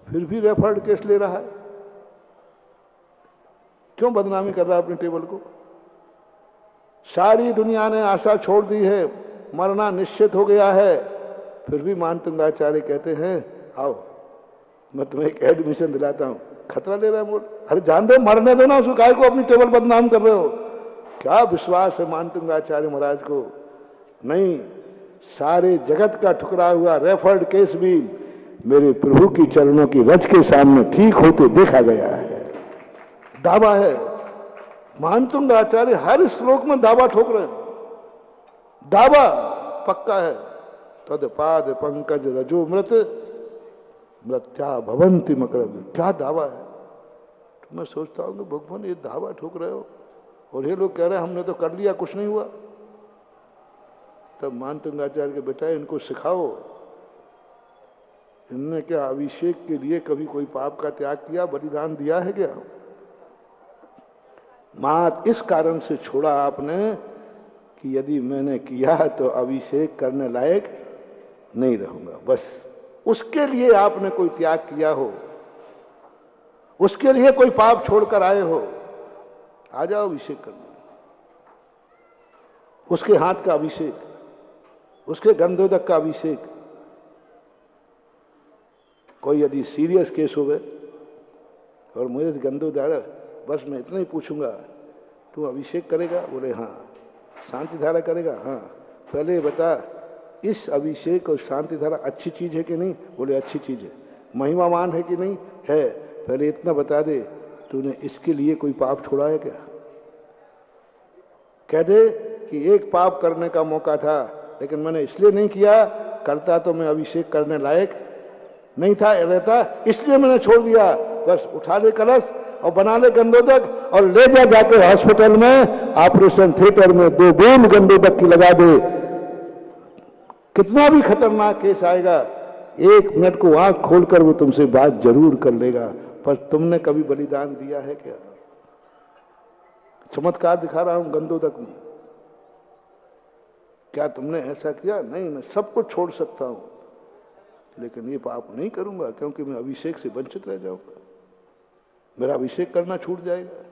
फिर भी रेफर्ड केस ले रहा है। क्यों बदनामी कर रहा है अपने टेबल को? सारी दुनिया ने आशा छोड़ दी है, मरना निश्चित हो गया है, फिर भी मानतंगाचार्य कहते हैं आओ मैं तुम्हें एक एडमिशन दिलाता हूं। खतरा ले रहा है मोड़। अरे जान दो, मरने दो ना उसको, काय को अपनी टेबल बदनाम कर रहे हो? क्या विश्वास है मानतंगाचार्य महाराज को? नहीं, सारे जगत का ठुकरा हुआ रेफर्ड केस भी मेरे प्रभु की चरणों की रज के सामने ठीक होते देखा गया है। दावा है, मानतुंग आचार्य हर श्लोक में दावा ठोक रहे हैं। दावा पक्का है। तदपाद पंकज रजो मृत मृत्या भवंती मकर। क्या दावा है? तो मैं सोचता हूं कि भगवान ये दावा ठोक रहे हो और ये लोग कह रहे हैं हमने तो कर लिया, कुछ नहीं हुआ। तब मानतुंग आचार्य के बेटा इनको सिखाओ, इनने क्या अभिषेक के लिए कभी कोई पाप का त्याग किया, बलिदान दिया है क्या? मात इस कारण से छोड़ा आपने कि यदि मैंने किया तो अभिषेक करने लायक नहीं रहूंगा। बस उसके लिए आपने कोई त्याग किया हो, उसके लिए कोई पाप छोड़कर आए हो, आ जाओ अभिषेक करने। उसके हाथ का अभिषेक, उसके गंधोदक का अभिषेक। कोई यदि सीरियस केस हो गए और मुझे गंधोदारा, बस मैं इतना ही पूछूंगा, तू अभिषेक करेगा? बोले हाँ। शांति धारा करेगा? हाँ। पहले ये बता, इस अभिषेक और शांति धारा अच्छी चीज है कि नहीं? बोले अच्छी चीज है। महिमावान है कि नहीं? है। पहले इतना बता दे, तूने इसके लिए कोई पाप छोड़ा है क्या? कह दे कि एक पाप करने का मौका था लेकिन मैंने इसलिए नहीं किया, करता तो मैं अभिषेक करने लायक नहीं था रहता, इसलिए मैंने छोड़ दिया। बस उठा ले कलश और बना ले गंधोदक और ले जा जाके हॉस्पिटल में ऑपरेशन थिएटर में 2 बूंद गंधोदक की लगा दे। कितना भी खतरनाक केस आएगा, 1 मिनट को आंख खोलकर वो तुमसे बात जरूर कर लेगा। पर तुमने कभी बलिदान दिया है क्या? चमत्कार दिखा रहा हूं गंधोदक में। क्या तुमने ऐसा किया? नहीं, मैं सब कुछ छोड़ सकता हूं लेकिन ये पाप नहीं करूंगा क्योंकि मैं अभिषेक से वंचित रह जाऊंगा, मेरा अभिषेक करना छूट जाएगा।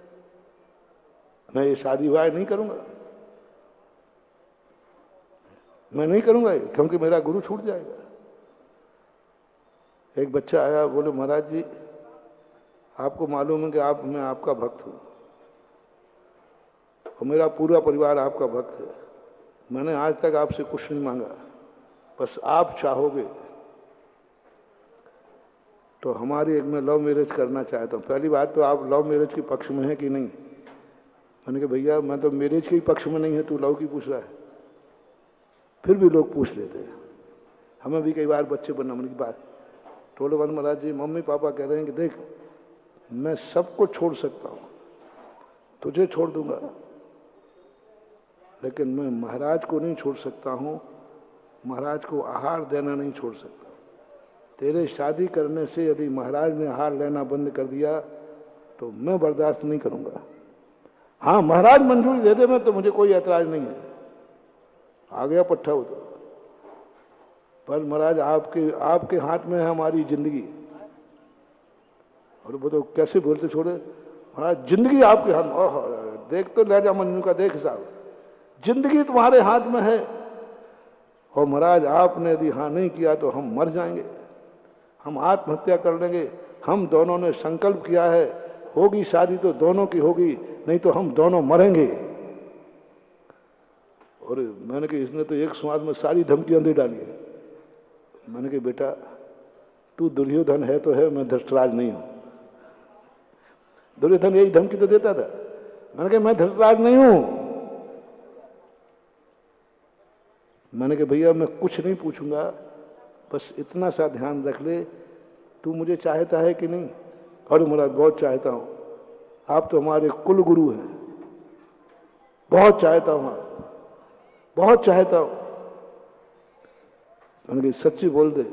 मैं ये शादी विवाह नहीं करूंगा, मैं नहीं करूंगा क्योंकि मेरा गुरु छूट जाएगा। एक बच्चा आया, बोले महाराज जी आपको मालूम है कि मैं आपका भक्त हूं और मेरा पूरा परिवार आपका भक्त है। मैंने आज तक आपसे कुछ नहीं मांगा, बस आप चाहोगे तो हमारी एक मैं लव मैरिज करना चाहता हूँ। पहली बात तो आप लव मैरिज के पक्ष में है कि नहीं? मैंने कहा भैया मैं तो मैरिज के पक्ष में नहीं है, तू लव की पूछ रहा है। फिर भी लोग पूछ लेते हैं, हमें भी कई बार बच्चे बनने की बात। टोले वन महाराज जी मम्मी पापा कह रहे हैं कि देख मैं सबको छोड़ सकता हूँ, तुझे छोड़ दूंगा लेकिन मैं महाराज को नहीं छोड़ सकता हूँ, महाराज को आहार देना नहीं छोड़ सकता। तेरे शादी करने से यदि महाराज ने आहार लेना बंद कर दिया तो मैं बर्दाश्त नहीं करूंगा। हाँ महाराज मंजूरी दे दे मैं तो मुझे कोई ऐतराज नहीं है, आ गया पट्टा हो तो। पर महाराज आपके हाथ में है हमारी जिंदगी। और वो तो कैसे बोलते छोड़े, महाराज जिंदगी आपके हाथ में। देख तो ले जा मंजू का, देख साहब जिंदगी तुम्हारे हाथ में है और महाराज आपने यदि हाँ नहीं किया तो हम मर जाएंगे, हम आत्महत्या कर लेंगे। हम दोनों ने संकल्प किया है, होगी शादी तो दोनों की होगी, नहीं तो हम दोनों मरेंगे। और मैंने कहा इसने तो एक समाज में सारी धमकियां दे डाली है। मैंने कहा बेटा तू दुर्योधन है तो है, मैं धृतराज नहीं हूं। दुर्योधन यही धमकी तो देता था। मैंने कहा मैं धृतराज नहीं हूं, मैंने कहा भैया मैं कुछ नहीं पूछूंगा, बस इतना सा ध्यान रख ले, तू मुझे चाहता है कि नहीं? अरे महाराज बहुत चाहता हूँ, आप तो हमारे कुल गुरु हैं, बहुत चाहता हूँ, आप बहुत चाहता हूँ। मैंने कहा सच्ची बोल दे।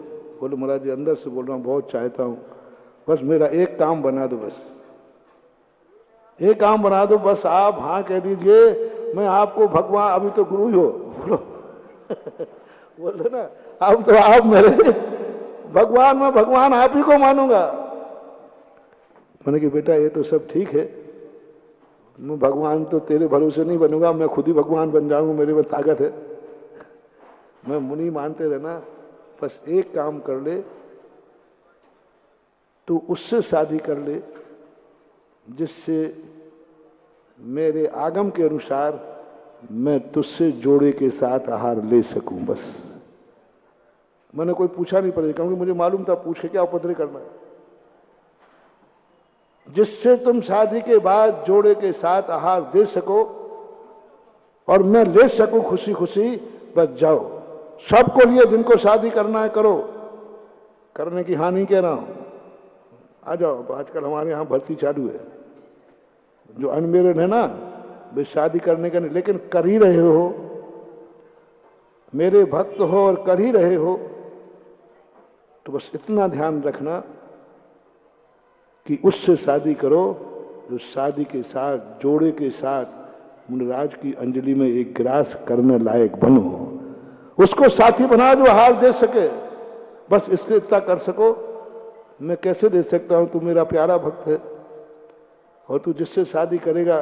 बोले महाराज जी अंदर से बोल रहा हूँ, बहुत चाहता हूँ, बस मेरा एक काम बना दो, बस एक काम बना दो, बस आप हाँ कह दीजिए, मैं आपको भगवान, अभी तो गुरु ही हो, बोलो बोलते ना, अब तो आप मेरे भगवान, मैं भगवान आप ही को मानूंगा। मैंने कहा बेटा ये तो सब ठीक है, मैं भगवान तो तेरे भरोसे नहीं बनूंगा, मैं खुद ही भगवान बन जाऊंगा, मेरे में ताकत है, मैं मुनि मानते रहना, बस एक काम कर ले, तू उससे शादी कर ले जिससे मेरे आगम के अनुसार मैं तुझसे जोड़े के साथ आहार ले सकूं, बस। मैंने कोई पूछा नहीं पड़ेगा, क्योंकि मुझे मालूम था पूछ के क्या उपद्रव करना है। जिससे तुम शादी के बाद जोड़े के साथ आहार दे सको और मैं ले सकूं खुशी खुशी, बस जाओ। सबको लिए जिनको शादी करना है करो, करने की हानि कह रहा हूं, आ जाओ। आजकल हमारे यहाँ भर्ती चालू है, जो अनमेरिड है ना वे शादी करने का नहीं, लेकिन कर ही रहे हो, मेरे भक्त हो और कर ही रहे हो, तो बस इतना ध्यान रखना कि उससे शादी करो जो शादी के साथ, जोड़े के साथ मुनिराज की अंजलि में एक गिलास करने लायक बनो, उसको साथी बना जो हार दे सके, बस इससे इतना कर सको। मैं कैसे दे सकता हूं, तू मेरा प्यारा भक्त है, और तू जिससे शादी करेगा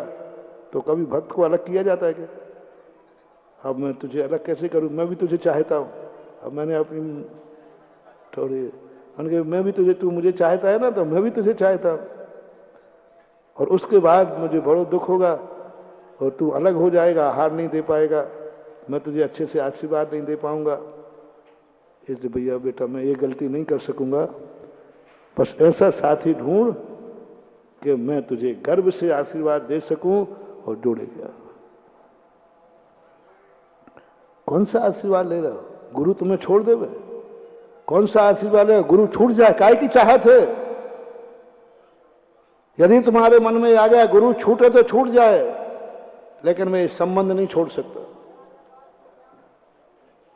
तो कभी भक्त को अलग किया जाता है क्या? अब मैं तुझे अलग कैसे करूं, मैं भी तुझे चाहता हूं। अब मैंने अपनी थोड़ी मैं भी तुझे, तू मुझे चाहता है ना, तो मैं भी तुझे चाहता हूं, और उसके बाद मुझे बड़ा दुख होगा और तू अलग हो जाएगा, आहार नहीं दे पाएगा, मैं तुझे अच्छे से आशीर्वाद नहीं दे पाऊंगा। इसलिए भैया बेटा मैं ये गलती नहीं कर सकूंगा, बस ऐसा साथी ढूंढ कि मैं तुझे गर्व से आशीर्वाद दे सकूं और जोड़े गया। कौन सा आशीर्वाद ले रहे हो? गुरु तुम्हें छोड़ देवे? कौन सा आशीर्वाद ले? गुरु छूट जाए, काय की चाहत है? यदि तुम्हारे मन में आ गया गुरु छूटे तो छूट जाए, लेकिन मैं इस संबंध नहीं छोड़ सकता।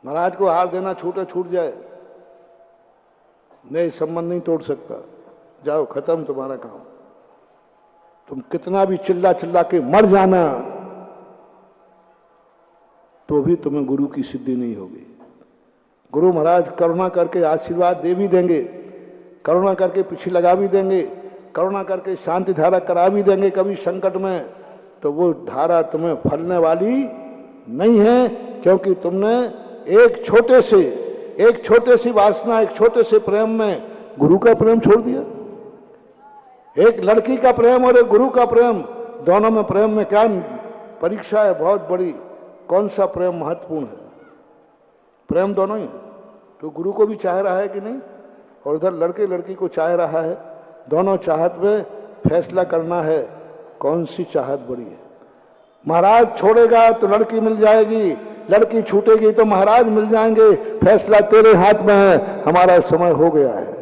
महाराज को हार देना छूटे छूट जाए, मैं इस संबंध नहीं तोड़ सकता। जाओ, खत्म तुम्हारा काम। तुम कितना भी चिल्ला चिल्ला के मर जाना तो भी तुम्हें गुरु की सिद्धि नहीं होगी। गुरु महाराज करुणा करके आशीर्वाद दे भी देंगे, करुणा करके पीछे लगा भी देंगे, करुणा करके शांति धारा करा भी देंगे कभी संकट में, तो वो धारा तुम्हें फलने वाली नहीं है, क्योंकि तुमने एक छोटे सी वासना, एक छोटे से प्रेम में गुरु का प्रेम छोड़ दिया। एक लड़की का प्रेम और एक गुरु का प्रेम, दोनों में प्रेम में क्या परीक्षा है बहुत बड़ी, कौन सा प्रेम महत्वपूर्ण है? प्रेम दोनों ही। तो गुरु को भी चाह रहा है कि नहीं, और उधर लड़के लड़की को चाह रहा है, दोनों चाहत में फैसला करना है कौन सी चाहत बड़ी है। महाराज छोड़ेगा तो लड़की मिल जाएगी, लड़की छूटेगी तो महाराज मिल जाएंगे, फैसला तेरे हाथ में है, हमारा समय हो गया है।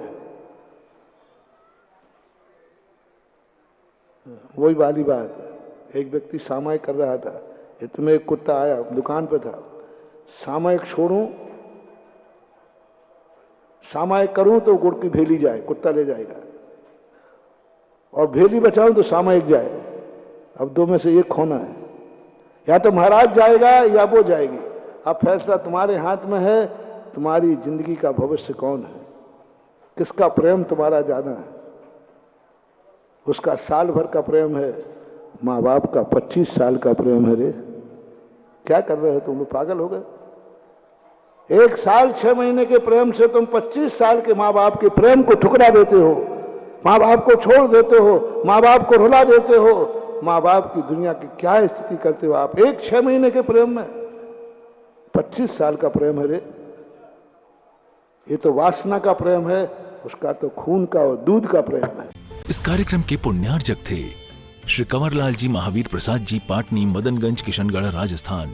वही वाली बात, एक व्यक्ति सामायिक कर रहा था, इतने एक कुत्ता आया, दुकान पे था, सामायिक छोड़ूं, सामायिक करूं तो गुड़ की भेली जाए, कुत्ता ले जाएगा, और भेली बचाऊं तो सामायिक जाए। अब दो में से एक खोना है, या तो महाराज जाएगा या वो जाएगी। अब फैसला तुम्हारे हाथ में है, तुम्हारी जिंदगी का भविष्य कौन है, किसका प्रेम तुम्हारा ज्यादा है? उसका साल भर का प्रेम है, माँ बाप का 25 साल का प्रेम है। रे क्या कर रहे हो तुम लोग, पागल हो गए? 1 साल 6 महीने के प्रेम से तुम 25 साल के माँ बाप के प्रेम को ठुकरा देते हो, माँ बाप को छोड़ देते हो, माँ बाप को रुला देते हो, माँ बाप की दुनिया की क्या स्थिति करते हो आप? 1 6 महीने के प्रेम में 25 साल का प्रेम है। रे ये तो वासना का प्रेम है, उसका तो खून का और दूध का प्रेम है। इस कार्यक्रम के पुण्यार्जक थे श्री कंवरलाल जी महावीर प्रसाद जी, पाटनी, मदनगंज, किशनगढ़, राजस्थान।